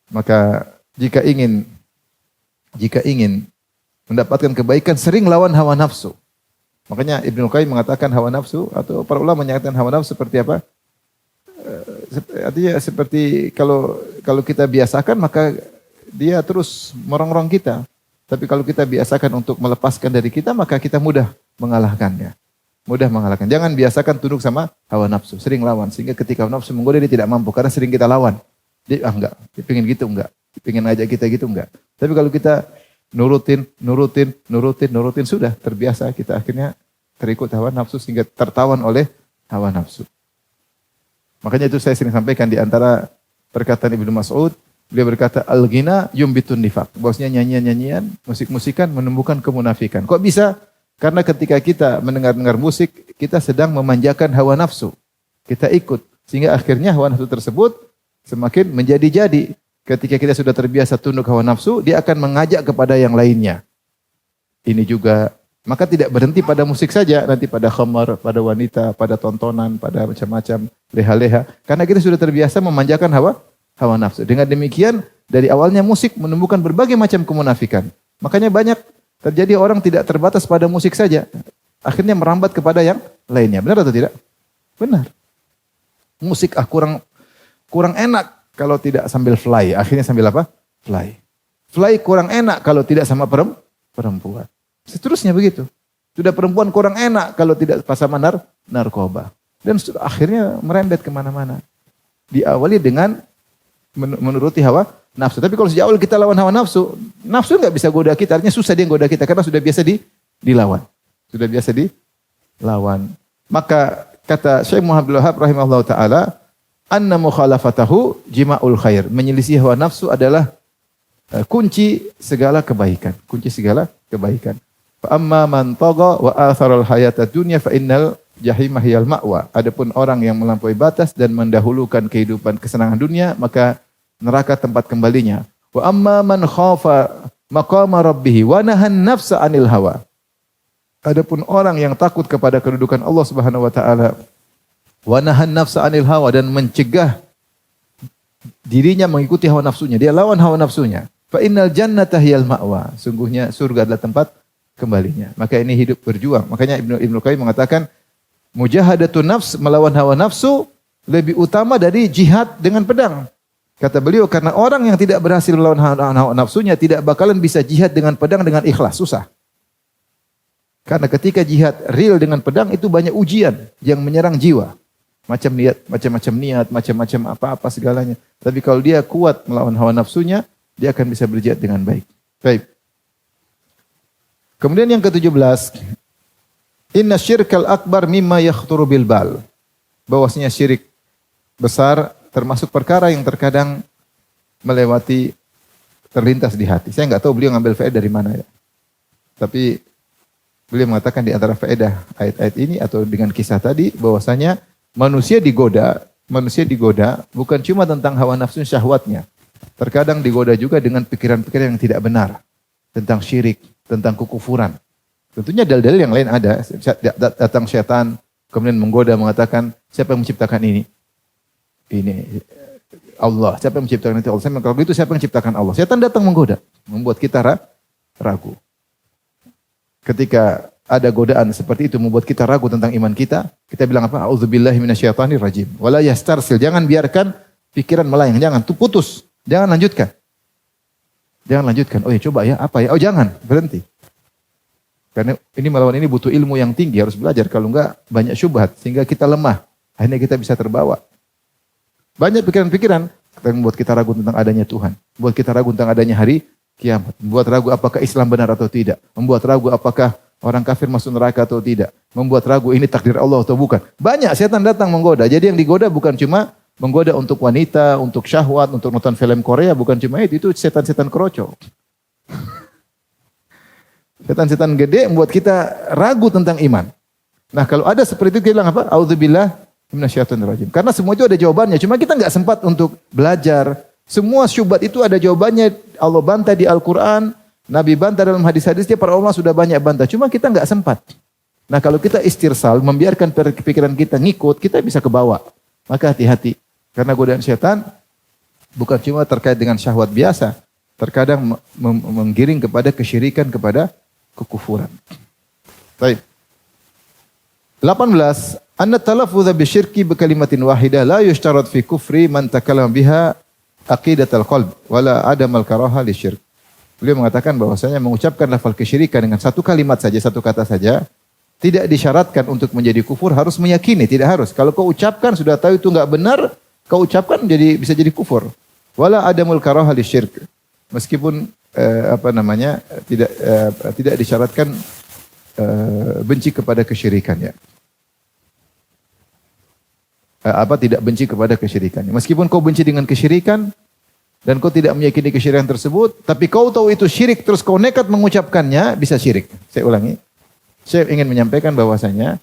Maka jika ingin mendapatkan kebaikan, sering lawan hawa nafsu. Makanya Ibnu Qayyim mengatakan hawa nafsu, atau para ulama menyatakan hawa nafsu seperti apa? Artinya seperti kalau kita biasakan maka dia terus merongrong kita. Tapi kalau kita biasakan untuk melepaskan dari kita maka kita mudah mengalahkannya. Mudah mengalahkan. Jangan biasakan tunduk sama hawa nafsu, sering lawan sehingga ketika hawa nafsu menggoda dia tidak mampu karena sering kita lawan. Dia enggak, dia pengen gitu enggak. Dia pengen ngajak kita gitu enggak. Tapi kalau kita nurutin sudah terbiasa kita akhirnya terikut hawa nafsu sehingga tertawan oleh hawa nafsu. Makanya itu saya sering sampaikan di antara perkataan Ibnu Mas'ud, beliau berkata al-ghina yumbitun nifaq. Bahwasanya nyanyian-nyanyian, musik-musikan menumbuhkan kemunafikan. Kok bisa? Karena ketika kita mendengar musik, kita sedang memanjakan hawa nafsu. Kita ikut sehingga akhirnya hawa nafsu tersebut semakin menjadi-jadi. Ketika kita sudah terbiasa tunduk hawa nafsu, dia akan mengajak kepada yang lainnya. Ini juga, maka tidak berhenti pada musik saja, nanti pada khamar, pada wanita, pada tontonan, pada macam-macam leha-leha. Karena kita sudah terbiasa memanjakan hawa nafsu. Dengan demikian, dari awalnya musik menumbuhkan berbagai macam kemunafikan. Makanya banyak terjadi orang tidak terbatas pada musik saja. Akhirnya merambat kepada yang lainnya. Benar atau tidak? Benar. Musik kurang enak kalau tidak sambil fly. Akhirnya sambil apa? Fly. Fly kurang enak kalau tidak sama perempuan. Seterusnya begitu. Sudah perempuan kurang enak kalau tidak pas sama narkoba. Dan akhirnya merembet kemana-mana. Diawali dengan menuruti hawa nafsu. Tapi kalau sejak awal kita lawan hawa nafsu, nafsu nggak bisa goda kita. Artinya susah dia goda kita karena sudah biasa dilawan. Sudah biasa dilawan. Maka kata Syekh Muhammad bin Wahab rahimahullah ta'ala, anna mukhalafatahu jima'ul khair. Menyelisih hawa nafsu adalah kunci segala kebaikan. Kunci segala kebaikan. Fa amma man tagha wa atharal hayatad dunya fa innal jahimah hiyal ma'wa. Adapun orang yang melampaui batas dan mendahulukan kehidupan kesenangan dunia, maka neraka tempat kembalinya. Wa amma man khafa maqama rabbih wa nahan nafsa 'anil hawa. Adapun orang yang takut kepada kedudukan Allah Subhanahu wa taala Wa nahan nafsa 'anil hawa, dan mencegah dirinya mengikuti hawa nafsunya. Dia lawan hawa nafsunya. Fa innal jannata hiyal ma'wa. Sungguhnya surga adalah tempat kembalinya. Maka ini hidup berjuang. Makanya Ibnu Qayyim mengatakan mujahadatun nafs, melawan hawa nafsu lebih utama dari jihad dengan pedang. Kata beliau, karena orang yang tidak berhasil melawan hawa nafsunya tidak bakalan bisa jihad dengan pedang dengan ikhlas, susah. Karena ketika jihad real dengan pedang itu banyak ujian yang menyerang jiwa. Macam-macam niat, macam-macam apa-apa segalanya. Tapi kalau dia kuat melawan hawa nafsunya, dia akan bisa berjihad dengan baik. Baik. Kemudian yang ke-17, inna syirkal akbar mimma yakhturu bil bal. Bahwasanya syirik besar termasuk perkara yang terkadang melewati, terlintas di hati. Saya enggak tahu beliau ngambil faedah dari mana ya. Tapi beliau mengatakan di antara faedah ayat-ayat ini atau dengan kisah tadi bahwasanya manusia digoda bukan cuma tentang hawa nafsu syahwatnya. Terkadang digoda juga dengan pikiran-pikiran yang tidak benar. Tentang syirik, tentang kekufuran. Tentunya dalil-dalil yang lain ada. Datang syaitan, kemudian menggoda, mengatakan, siapa yang menciptakan ini? Ini Allah. Siapa yang menciptakan itu? Allah. Kalau begitu siapa yang menciptakan Allah? Syaitan datang menggoda. Membuat kita ragu. Ketika ada godaan seperti itu membuat kita ragu tentang iman kita, kita bilang apa? A'udzubillahi minasyaitonir rajim. Wala yastarsil. Jangan biarkan pikiran melayang, jangan, tuh putus. Jangan lanjutkan. Jangan lanjutkan. Oh ya coba ya, apa ya? Oh jangan, berhenti. Karena ini melawan ini butuh ilmu yang tinggi, harus belajar. Kalau enggak banyak syubhat sehingga kita lemah. Akhirnya kita bisa terbawa. Banyak pikiran-pikiran yang membuat kita ragu tentang adanya Tuhan, membuat kita ragu tentang adanya hari kiamat, membuat ragu apakah Islam benar atau tidak, membuat ragu apakah orang kafir masuk neraka atau tidak, membuat ragu ini takdir Allah atau bukan. Banyak setan datang menggoda. Jadi yang digoda bukan cuma menggoda untuk wanita, untuk syahwat, untuk nonton film Korea, bukan cuma itu setan-setan kroco. Setan-setan gede membuat kita ragu tentang iman. Nah kalau ada seperti itu kita bilang apa? A'udzubillah minasyaitonir rajim. Karena semua itu ada jawabannya. Cuma kita nggak sempat untuk belajar. Semua syubhat itu ada jawabannya. Allah bantah di Al-Quran. Nabi bantah dalam hadis-hadisnya. Para ulama sudah banyak bantah. Cuma kita nggak sempat. Nah kalau kita istirsal, membiarkan pikiran kita ngikut, kita bisa ke bawah. Maka hati-hati. Karena godaan syaitan bukan cuma terkait dengan syahwat biasa. Terkadang menggiring kepada kesyirikan, kepada kekufuran. Baik. 18. Anna talaffuz bisyirki bikalimatin wahidah la yushtarat fi kufri man takallama biha aqidatal qalb wala adamal karaha lisyirk. Beliau mengatakan bahwasanya mengucapkan lafal kesyirikan dengan satu kalimat saja, satu kata saja, tidak disyaratkan untuk menjadi kufur, harus meyakini, tidak harus. Kalau kau ucapkan sudah tahu itu enggak benar, kau ucapkan bisa jadi kufur. Wala adamul karaha lisyirk. Meskipun tidak disyaratkan benci kepada kesyirikan ya. Tidak benci kepada kesyirikan. Meskipun kau benci dengan kesyirikan dan kau tidak meyakini kesyirikan tersebut, tapi kau tahu itu syirik terus kau nekat mengucapkannya, bisa syirik. Saya ulangi. Saya ingin menyampaikan bahwasanya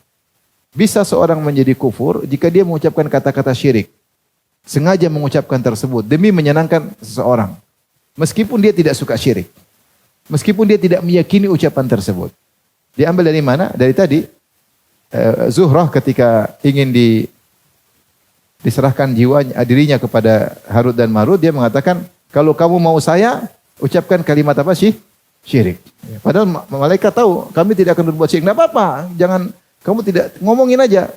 bisa seorang menjadi kufur jika dia mengucapkan kata-kata syirik. Sengaja mengucapkan tersebut demi menyenangkan seseorang. Meskipun dia tidak suka syirik. Meskipun dia tidak meyakini ucapan tersebut. Diambil dari mana? Dari tadi Zuhrah ketika ingin diserahkan dirinya kepada Harut dan Marut, dia mengatakan, kalau kamu mau saya, ucapkan kalimat apa sih? Syirik. Padahal malaikat tahu, kami tidak akan berbuat syirik. Tidak apa-apa, jangan, kamu tidak, ngomongin aja.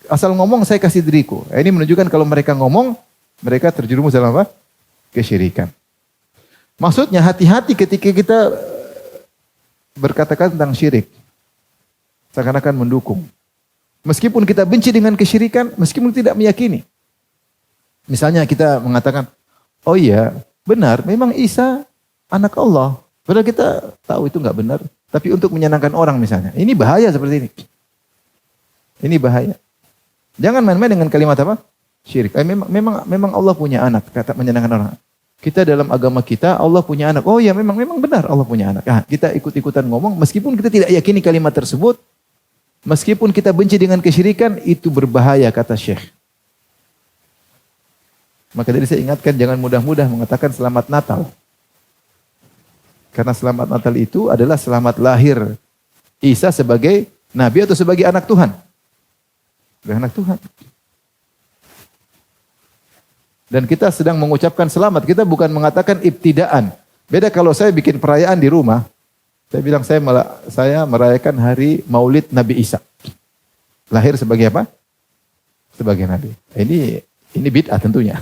Asal ngomong, saya kasih diriku. Ini menunjukkan kalau mereka ngomong, mereka terjerumus dalam apa? Kesyirikan. Maksudnya hati-hati ketika kita berkata-kata tentang syirik. Seakan-akan mendukung. Meskipun kita benci dengan kesyirikan, meskipun tidak meyakini. Misalnya kita mengatakan, oh iya, benar, memang Isa anak Allah. Padahal kita tahu itu enggak benar. Tapi untuk menyenangkan orang misalnya. Ini bahaya seperti ini. Ini bahaya. Jangan main-main dengan kalimat apa? Syirik. Memang Allah punya anak, kata menyenangkan orang. Kita dalam agama kita, Allah punya anak. Oh iya, memang benar Allah punya anak. Nah, kita ikut-ikutan ngomong, meskipun kita tidak yakini kalimat tersebut, meskipun kita benci dengan kesyirikan, itu berbahaya, kata Syekh. Maka tadi saya ingatkan, jangan mudah-mudah mengatakan selamat Natal. Karena selamat Natal itu adalah selamat lahir Isa sebagai Nabi atau sebagai anak Tuhan. Sebagai anak Tuhan. Dan kita sedang mengucapkan selamat. Kita bukan mengatakan ibtidaan. Beda kalau saya bikin perayaan di rumah. Saya bilang saya merayakan hari Maulid Nabi Isa. Lahir sebagai apa? Sebagai Nabi. Ini bid'ah tentunya.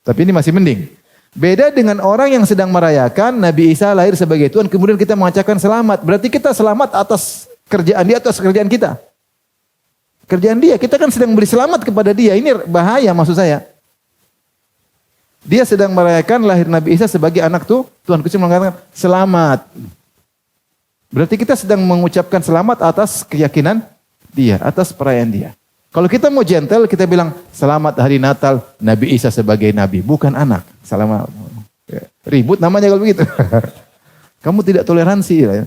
Tapi ini masih mending. Beda dengan orang yang sedang merayakan Nabi Isa lahir sebagai Tuhan, kemudian kita mengucapkan selamat. Berarti kita selamat atas kerjaan dia, atas kerjaan kita. Kerjaan dia, kita kan sedang beri selamat kepada dia. Ini bahaya maksud saya. Dia sedang merayakan lahir Nabi Isa sebagai anak Tuhan. Kita mengatakan selamat. Berarti kita sedang mengucapkan selamat atas keyakinan dia, atas perayaan dia. Kalau kita mau gentle, kita bilang selamat hari Natal Nabi Isa sebagai Nabi, bukan anak. Selamat. Ribut namanya kalau begitu. Kamu tidak toleransi. Ya.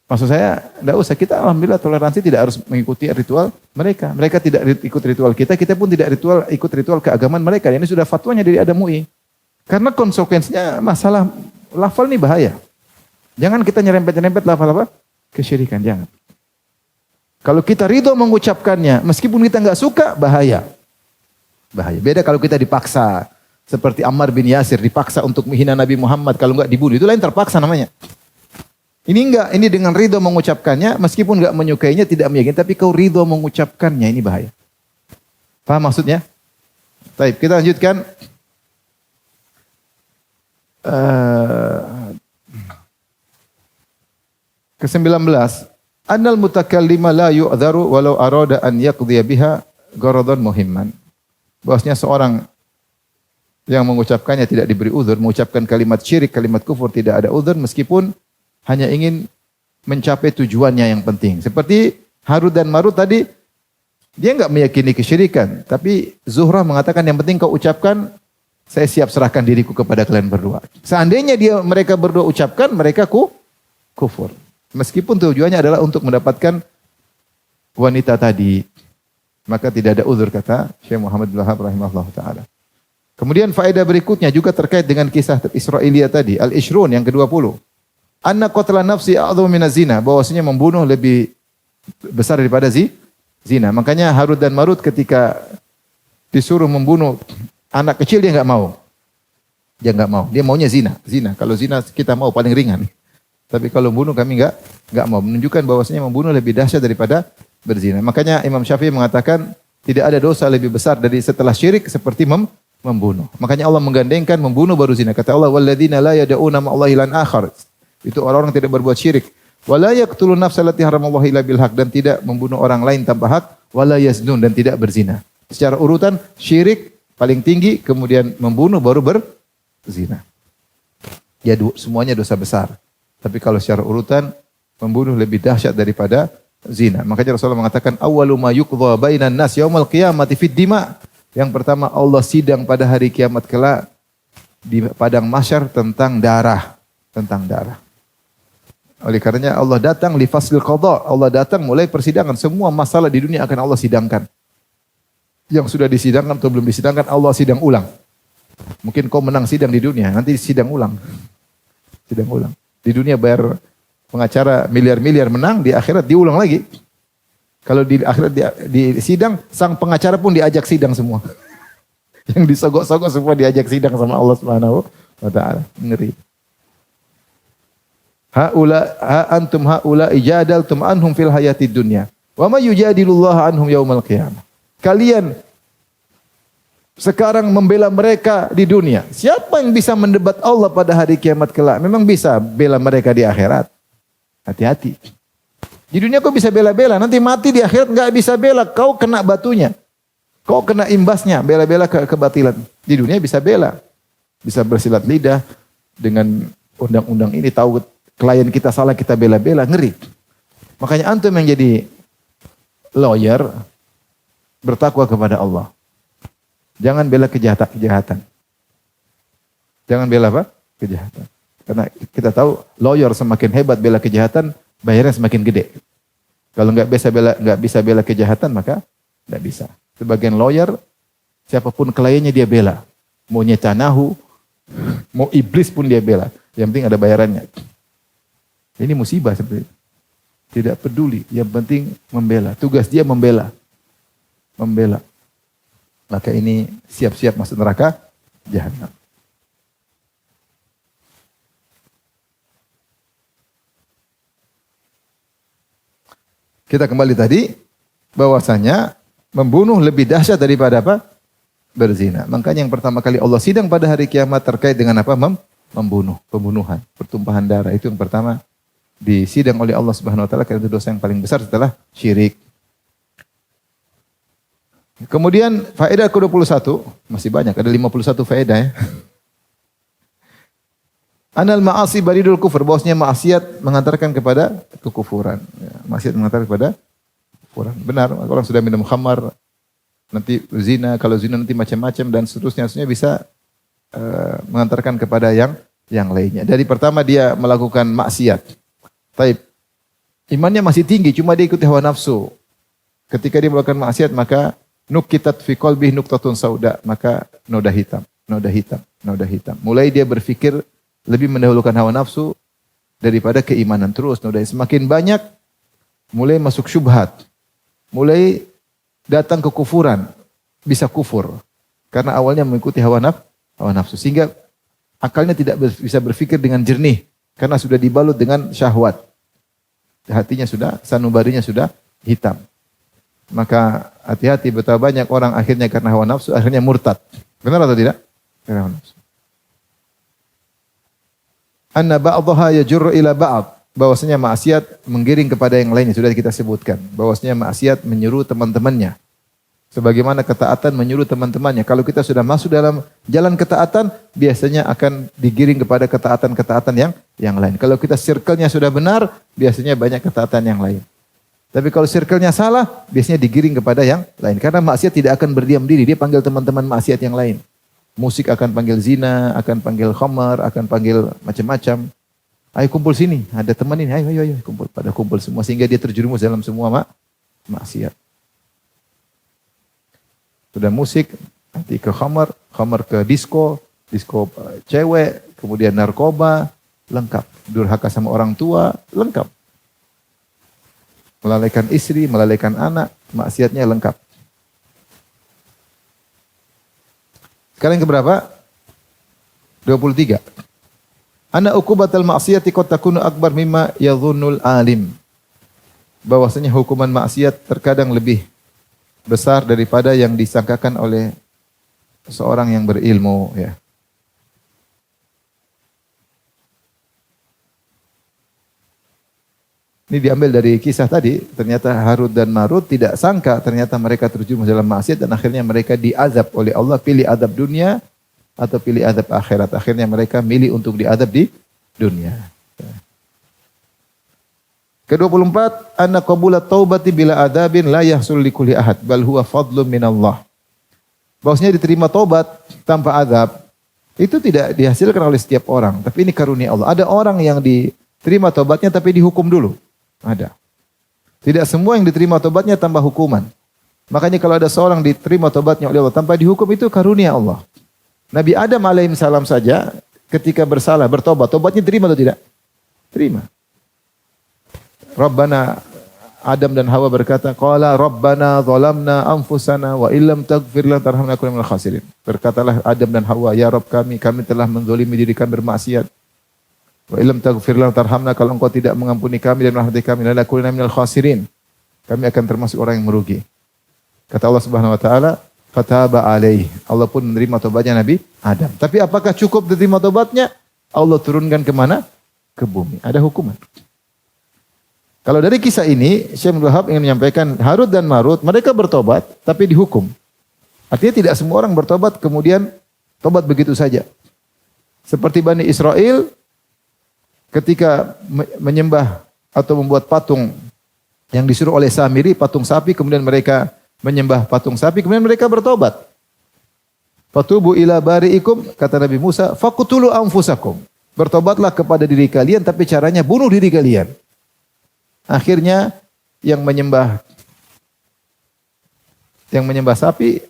Maksud saya, tidak usah. Kita alhamdulillah toleransi tidak harus mengikuti ritual mereka. Mereka tidak ikut ritual kita pun tidak ikut ritual keagamaan mereka. Ini sudah fatwanya dari Adam MUI. Karena konsekuensinya masalah lafal ini bahaya. Jangan kita nyerempet-nyerempet lafal apa? Kesyirikan, jangan. Kalau kita ridho mengucapkannya, meskipun kita nggak suka, bahaya. Bahaya. Beda kalau kita dipaksa. Seperti Ammar bin Yasir, dipaksa untuk menghina Nabi Muhammad. Kalau nggak dibunuh, itu lain terpaksa namanya. Ini enggak, ini dengan ridho mengucapkannya, meskipun nggak menyukainya, tidak meyakini, tapi kau ridho mengucapkannya, ini bahaya. Paham maksudnya? Baik, kita lanjutkan. Ke-19. Annal mutakallima la yu'dharu walau arada an yaqdiya biha gharadan muhimman. Bahwasanya seorang yang mengucapkannya tidak diberi uzur, mengucapkan kalimat syirik, kalimat kufur tidak ada uzur meskipun hanya ingin mencapai tujuannya yang penting. Seperti Harut dan Marut tadi, dia enggak meyakini kesyirikan, tapi Zuhrah mengatakan yang penting kau ucapkan, saya siap serahkan diriku kepada kalian berdua. Seandainya mereka berdua ucapkan, mereka kufur. Meskipun tujuannya adalah untuk mendapatkan wanita tadi. Maka tidak ada uzur kata Syekh Muhammad bin Wahab rahimahullah ta'ala. Kemudian faedah berikutnya juga terkait dengan kisah Israiliyah tadi. Al-Ishrun yang ke-20. Anna qatla nafsi a'dhamu minaz zina. Bahwasanya membunuh lebih besar daripada zina. Makanya Harut dan Marut ketika disuruh membunuh anak kecil dia enggak mau. Dia enggak mau. Dia maunya zina. Kalau zina kita mau paling ringan. Tapi kalau bunuh kami enggak mau. Menunjukkan bahwasanya membunuh lebih dahsyat daripada berzina. Makanya Imam Syafi'i mengatakan tidak ada dosa lebih besar dari setelah syirik seperti membunuh. Makanya Allah menggandengkan membunuh baru zina. Kata Allah, "Walladzina la yad'una ma'allahi ilahan akhar." Itu orang-orang yang tidak berbuat syirik. "Wa la yaqtulun nafsa allati haramallahu illa bil haq." Dan tidak membunuh orang lain tanpa hak. "Wa la yaznun." Dan tidak berzina. Secara urutan syirik paling tinggi, kemudian membunuh baru berzina. Ya semuanya dosa besar. Tapi kalau secara urutan, membunuh lebih dahsyat daripada zina. Makanya Rasulullah mengatakan, awwalu ma yuqdha bainan nas yaumal qiyamati fid dima. Yang pertama Allah sidang pada hari kiamat kelak di padang mahsyar tentang darah. Tentang darah. Oleh karenanya Allah datang li faslil qadha. Allah datang mulai persidangan. Semua masalah di dunia akan Allah sidangkan. Yang sudah disidangkan atau belum disidangkan, Allah sidang ulang. Mungkin kau menang sidang di dunia, nanti sidang ulang. Sidang ulang. Di dunia bayar pengacara miliar-miliar, menang, di akhirat diulang lagi. Kalau di akhirat di sidang, sang pengacara pun diajak sidang semua. Yang disogok-sogok semua diajak sidang sama Allah Subhanahu wa taala. Ngeri. Antum haula ijadaltum anhum fil hayatid dunya. Wa may yujadilullah anhum yaumal qiyamah. Kalian sekarang membela mereka di dunia. Siapa yang bisa mendebat Allah pada hari kiamat kelak? Memang bisa bela mereka di akhirat. Hati-hati. Di dunia kau bisa bela-bela, nanti mati di akhirat enggak bisa bela. Kau kena batunya. Kau kena imbasnya, bela-bela kebatilan. Di dunia bisa bela. Bisa bersilat lidah dengan undang-undang ini. Tahu klien kita salah, kita bela-bela. Ngeri. Makanya antum yang jadi lawyer, bertakwa kepada Allah. Jangan bela kejahatan. Jangan bela apa? Kejahatan. Karena kita tahu lawyer semakin hebat bela kejahatan, bayarnya semakin gede. Kalau nggak bisa bela kejahatan, maka nggak bisa. Sebagian lawyer, siapapun kliennya dia bela. Mau nyetanahu, mau iblis pun dia bela. Yang penting ada bayarannya. Ini musibah seperti itu. Tidak peduli, yang penting membela. Tugas dia membela. Membela. maka ini siap-siap masuk neraka jahanam. Kita kembali tadi bahwasanya membunuh lebih dahsyat daripada apa? Berzina. Makanya yang pertama kali Allah sidang pada hari kiamat terkait dengan apa? Membunuh, pembunuhan, pertumpahan darah. Itu yang pertama disidang oleh Allah Subhanahu wa taala karena itu dosa yang paling besar setelah syirik. Kemudian faedah ke-21, masih banyak, ada 51 faedah ya. Anal ma'asi baridul kufur, bahwasanya maksiat mengantarkan kepada kekufuran. Ya, maksiat mengantarkan kepada kekufuran. Benar, orang sudah minum khamar, nanti zina, kalau zina nanti macam-macam dan seterusnya bisa mengantarkan kepada yang lainnya. Dari pertama dia melakukan maksiat. Taib. Imannya masih tinggi, cuma dia ikuti hawa nafsu. Ketika dia melakukan maksiat, maka nukitat fi qalbihi nuqtatun sauda, maka noda hitam. Mulai dia berpikir lebih mendahulukan hawa nafsu daripada keimanan. Terus noda semakin banyak, mulai masuk syubhat. Mulai datang kekufuran, bisa kufur. Karena awalnya mengikuti hawa nafsu. Sehingga akalnya tidak bisa berpikir dengan jernih. Karena sudah dibalut dengan syahwat. Hatinya sudah, sanubarinya sudah hitam. Maka hati-hati, betapa banyak orang akhirnya karena hawa nafsu, akhirnya murtad. Benar atau tidak? Karena hawa nafsu. Anna ba'daha yajurru ila ba'd. Bahwasanya maksiat menggiring kepada yang lainnya. Sudah kita sebutkan. Bahwasanya maksiat menyuruh teman-temannya. Sebagaimana ketaatan menyuruh teman-temannya. Kalau kita sudah masuk dalam jalan ketaatan, biasanya akan digiring kepada ketaatan-ketaatan yang lain. Kalau kita circle-nya sudah benar, biasanya banyak ketaatan yang lain. Tapi kalau circle-nya salah, biasanya digiring kepada yang lain. Karena maksiat tidak akan berdiam diri. Dia panggil teman-teman maksiat yang lain. Musik akan panggil zina, akan panggil khamar, akan panggil macam-macam. Ayo kumpul sini, ada teman ini, ayo kumpul. Pada kumpul semua sehingga dia terjerumus dalam semua maksiat. Sudah musik, nanti ke khamar, khamar ke disco cewek, kemudian narkoba, lengkap. Durhaka sama orang tua, lengkap. Melalaikan istri, melalaikan anak, maksiatnya lengkap. Sekarang yang keberapa? 23. Anna uqubatal ma'siyati qad takunu akbar mimma yadhunnul alim. Bahwasanya hukuman maksiat terkadang lebih besar daripada yang disangkakan oleh seorang yang berilmu, ya. Ini diambil dari kisah tadi, ternyata Harut dan Marut tidak sangka ternyata mereka terjerumus dalam maksiat dan akhirnya mereka diazab oleh Allah, pilih azab dunia atau pilih azab akhirat. Akhirnya mereka milih untuk diazab di dunia. Ke-24, anna qabulat taubati bila adabin la yahsul likulli ahad bal huwa fadlun minallah. Bahwasanya diterima taubat tanpa azab itu tidak dihasilkan oleh setiap orang, tapi ini karunia Allah. Ada orang yang diterima taubatnya tapi dihukum dulu. Ada. Tidak semua yang diterima tobatnya tanpa hukuman. Makanya kalau ada seorang diterima tobatnya oleh Allah tanpa dihukum, itu karunia Allah. Nabi Adam alaihissalam saja ketika bersalah, bertobat, tobatnya terima atau tidak? Terima. Rabbana, Adam dan Hawa berkata, qala Rabbana zalamna anfusana wa illam taghfir lana tarhamna kunna minal khasirin. Berkatalah Adam dan Hawa, ya Rabb kami telah menzalimi diri kami bermaksiat. Wa illam taghfir lana tarhamna, kalau engkau tidak mengampuni kami dan merahmati kami, lanakunanna minal khasirin. Kami akan termasuk orang yang merugi. Kata Allah Subhanahu wa taala, fataba alaih. Allah pun menerima tobatnya Nabi Adam. Tapi apakah cukup diterima tobatnya? Allah turunkan ke mana? Ke bumi. Ada hukuman. Kalau dari kisah ini, Syekh Abdul Wahab ingin menyampaikan Harut dan Marut, mereka bertobat tapi dihukum. Artinya tidak semua orang bertobat kemudian tobat begitu saja. Seperti Bani Israel ketika menyembah atau membuat patung yang disuruh oleh Samiri, patung sapi, kemudian mereka menyembah patung sapi, kemudian mereka bertobat. Fatubu ila bari'ikum, kata Nabi Musa, faqtulu anfusakum. Bertobatlah kepada diri kalian, tapi caranya bunuh diri kalian. Akhirnya yang menyembah sapi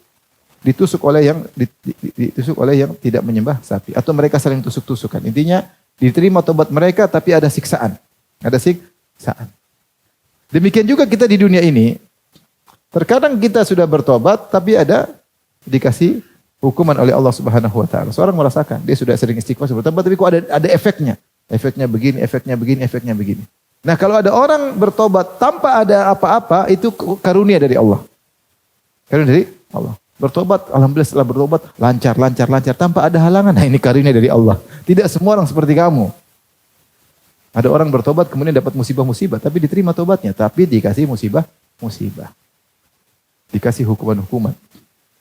ditusuk oleh yang tidak menyembah sapi, atau mereka saling tusuk-tusukan. Intinya diterima tobat mereka tapi ada siksaan. Ada siksaan. Demikian juga kita di dunia ini. Terkadang kita sudah bertobat tapi ada dikasih hukuman oleh Allah Subhanahu wa taala. Seorang merasakan dia sudah sering istighfar bertobat tapi kok ada efeknya. Efeknya begini, efeknya begini, efeknya begini. Nah, kalau ada orang bertobat tanpa ada apa-apa, itu karunia dari Allah. Karunia dari Allah. Bertobat, alhamdulillah setelah bertobat lancar tanpa ada halangan. Nah, ini karunia dari Allah. Tidak semua orang seperti kamu. Ada orang bertobat kemudian dapat musibah-musibah, tapi diterima tobatnya, tapi dikasih musibah. Dikasih hukuman-hukuman.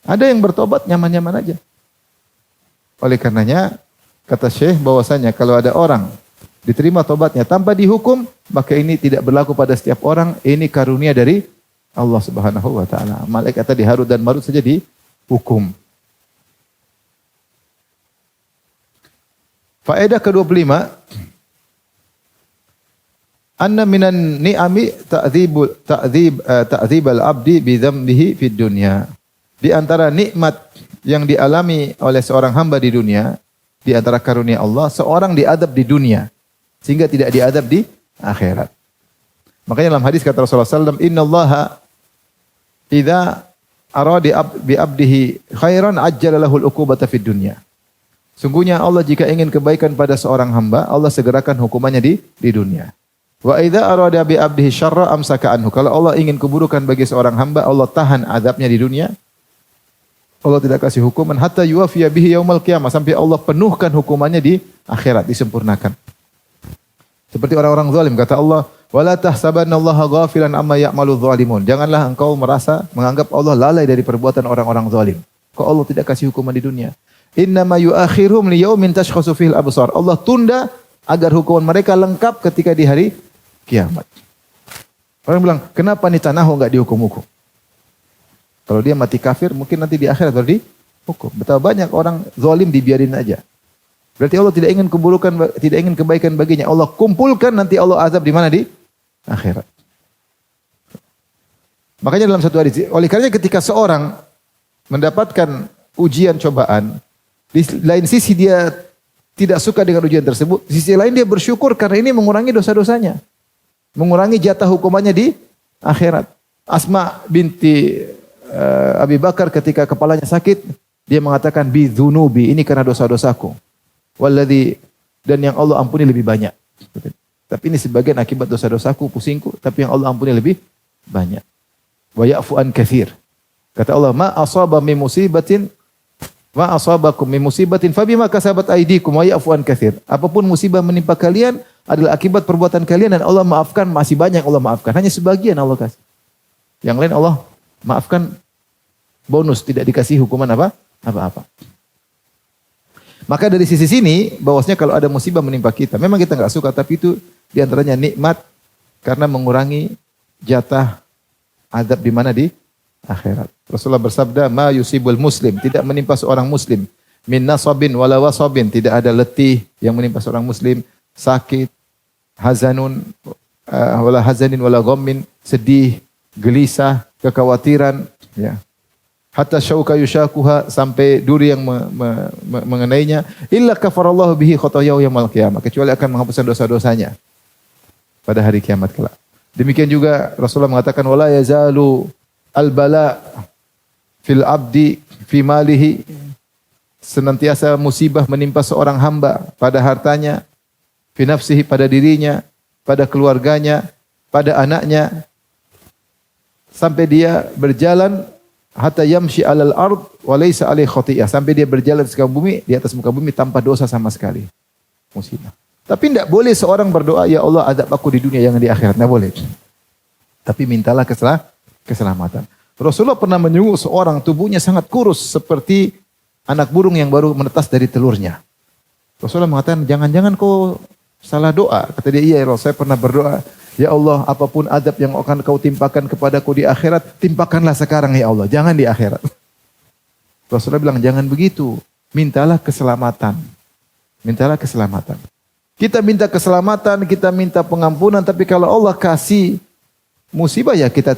Ada yang bertobat nyaman-nyaman aja. Oleh karenanya kata Syekh bahwasanya kalau ada orang diterima tobatnya tanpa dihukum, maka ini tidak berlaku pada setiap orang. Ini karunia dari Allah Subhanahu wa taala. Malaikat tadi Harut dan Marut saja dihukum. Faedah ke-25, anna minan ni'ami ta'dzib al-abdi bi dzambihi fid dunya. Di antara nikmat yang dialami oleh seorang hamba di dunia, di antara karunia Allah, seorang diadab di dunia sehingga tidak diadab di akhirat. Makanya dalam hadis kata Rasulullah sallallahu alaihi wasallam, "Innallaha idza arada bi abdihi khairan ajjala lahul uqubata fid dunya." Sungguhnya Allah jika ingin kebaikan pada seorang hamba, Allah segerakan hukumannya di dunia. Wa idza arada bi abdihi syarra amsaka anhu. Kalau Allah ingin keburukan bagi seorang hamba, Allah tahan azabnya di dunia. Allah tidak kasih hukuman hatta yuwafiya bihi yaumal qiyamah, sampai Allah penuhkan hukumannya di akhirat, disempurnakan. Seperti orang-orang zalim kata Allah, wala tahsabannallaha ghafilan amma ya'malu dzalimun. Janganlah engkau menganggap Allah lalai dari perbuatan orang-orang zalim. Kok Allah tidak kasih hukuman di dunia? Innama yu'akhiruhum liyaumin tashkhasu fihil absar. Allah tunda agar hukuman mereka lengkap ketika di hari kiamat. Orang bilang, kenapa Netanyahu enggak dihukum-hukum? Kalau dia mati kafir, mungkin nanti di akhirat baru dihukum. Betapa banyak orang zalim dibiarin aja. Berarti Allah tidak ingin keburukan, tidak ingin kebaikan baginya. Allah kumpulkan, nanti Allah azab di mana? Di akhirat. Makanya dalam satu hadis, oleh karenanya ketika seorang mendapatkan ujian cobaan, di lain sisi dia tidak suka dengan ujian tersebut, di sisi lain dia bersyukur karena ini mengurangi dosa-dosanya. Mengurangi jatah hukumannya di akhirat. Asma binti Abi Bakar ketika kepalanya sakit, dia mengatakan bidzunubi, ini karena dosa-dosaku. Walladzi, dan yang Allah ampuni lebih banyak. Tapi ini sebagian akibat dosa-dosaku, pusingku, tapi yang Allah ampuni lebih banyak. Wa ya'fu an katsir. Kata Allah, ma asabakum min musibatin fabima kasabat aydikum wa ya'fu an katsir. Apapun musibah menimpa kalian adalah akibat perbuatan kalian dan Allah maafkan, masih banyak Allah maafkan. Hanya sebagian Allah kasih. Yang lain Allah maafkan bonus, tidak dikasih hukuman apa-apa. Maka dari sisi sini, bahwasanya kalau ada musibah menimpa kita, memang kita enggak suka, tapi itu diantaranya nikmat karena mengurangi jatah azab di mana? Di akhirat. Rasulullah bersabda, ma yusibul muslim, tidak menimpa seorang muslim min nasabin wala wasabin, tidak ada letih yang menimpa seorang muslim, sakit, hazanin wala ghammin, sedih, gelisah, kekhawatiran, ya. Hatta syauka yushakuha, sampai duri yang mengenainya, illa kafarallahu bihi khotoyahu yaumil qiyamah, kecuali akan menghapuskan dosa-dosanya pada hari kiamat kelak. Demikian juga Rasulullah mengatakan, wala yazalu al-bala fil abdi fi malihi, senantiasa musibah menimpa seorang hamba pada hartanya, fi nafsihi, pada dirinya, pada keluarganya, pada anaknya, sampai dia berjalan hatta yamshi 'alal ard wa laysa 'alaihi khati'ah, sampai dia berjalan di atas muka bumi tanpa dosa sama sekali. Musibah. Tapi tidak boleh seorang berdoa, ya Allah azab aku di dunia, jangan di akhirat. Tidak boleh. Tapi mintalah keselamatan. Rasulullah pernah menyuruh seorang tubuhnya sangat kurus seperti anak burung yang baru menetas dari telurnya. Rasulullah mengatakan, jangan-jangan kau salah doa. Kata dia, iya ya Rasul, saya pernah berdoa, ya Allah, apapun azab yang akan kau timpakan kepadaku di akhirat, timpakanlah sekarang ya Allah, jangan di akhirat. Rasulullah bilang, jangan begitu. Mintalah keselamatan. Mintalah keselamatan. Kita minta keselamatan, kita minta pengampunan, tapi kalau Allah kasih musibah ya kita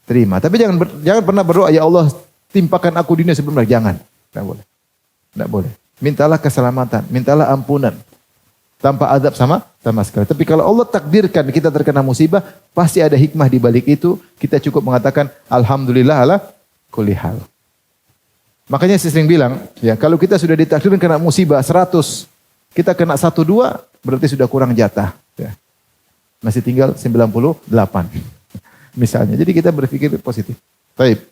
terima. Tapi jangan pernah berdoa, ya Allah, timpakan aku dunia sebelum lagi. Jangan. Tidak boleh. Tidak boleh. Mintalah keselamatan, mintalah ampunan. Tanpa azab sama sekali. Tapi kalau Allah takdirkan kita terkena musibah, pasti ada hikmah di balik itu. Kita cukup mengatakan alhamdulillah ala kulli hal. Makanya saya sering bilang, ya kalau kita sudah ditakdirkan kena musibah 100, kita kena 1, 2, berarti sudah kurang jatah. Ya. Masih tinggal 98. Misalnya. Jadi kita berpikir positif. Baik.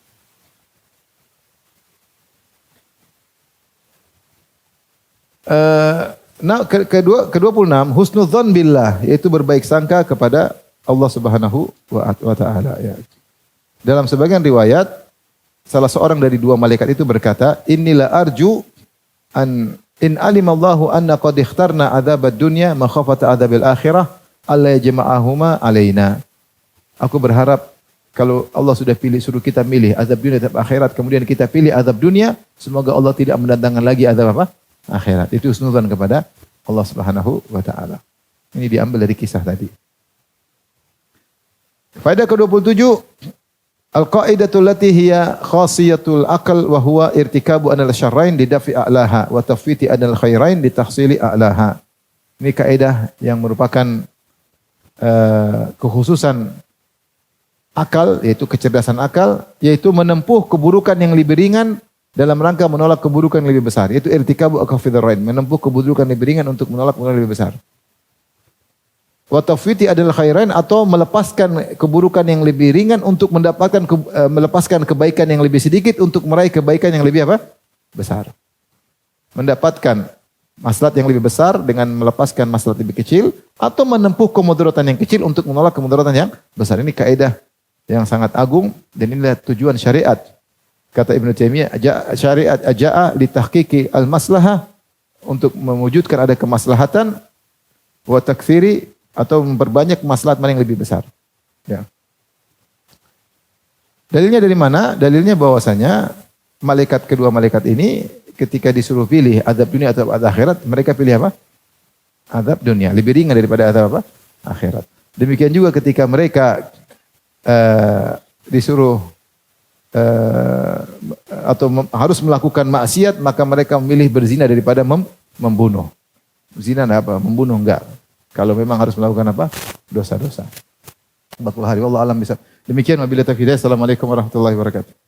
Ke-26, husnudzon billah, yaitu berbaik sangka kepada Allah Subhanahu wa taala. Ya. Dalam sebagian riwayat, salah seorang dari dua malaikat itu berkata, "Innila arju an in alimallahu anna qad ikhtarna adzabad dunya makhafata adzabil akhirah alla yajma'ahuma alaina." Aku berharap kalau Allah sudah suruh kita milih azab dunia dan akhirat, kemudian kita pilih azab dunia, semoga Allah tidak mendatangkan lagi azab apa? Akhirat. Itu husnudzan kepada Allah Subhanahu wa taala. Ini diambil dari kisah tadi. Faedah ke-27, al-qaidatul lati hiya khasiyatul aql wa huwa irtikabu anal syarrain lidafi a'laha wa tafwiti anal khairain litahsili a'laha. Ini kaidah yang merupakan kekhususan akal, yaitu kecerdasan akal, yaitu menempuh keburukan yang lebih ringan dalam rangka menolak keburukan yang lebih besar. Yaitu irtikabu akhafidharain, menempuh keburukan yang lebih ringan untuk menolak keburukan yang lebih besar. Wa tafwiti adal khairain, atau melepaskan keburukan yang lebih ringan untuk mendapatkan melepaskan kebaikan yang lebih sedikit untuk meraih kebaikan yang lebih apa? Besar. Mendapatkan maslahat yang lebih besar dengan melepaskan maslahat lebih kecil, atau menempuh kemudaratan yang kecil untuk menolak kemudaratan yang besar. Ini kaidah yang sangat agung dan inilah tujuan syariat. Kata Ibnu Taimiyah, syariat aja'a li tahqiqi al-maslahah, untuk mewujudkan ada kemaslahatan, wa taktsiri, atau memperbanyak maslahat mana yang lebih besar. Ya. Dalilnya dari mana? Dalilnya bahwasanya kedua malaikat ini ketika disuruh pilih azab dunia atau azab akhirat, mereka pilih apa? Azab dunia, lebih ringan daripada azab apa? Akhirat. Demikian juga ketika mereka disuruh atau harus melakukan maksiat, maka mereka memilih berzina daripada membunuh. Zina apa? Membunuh enggak. Kalau memang harus melakukan apa? Dosa-dosa. 40 hari. Wallahu alam bisa. Demikian wabillahi taufiq. Assalamualaikum warahmatullahi wabarakatuh.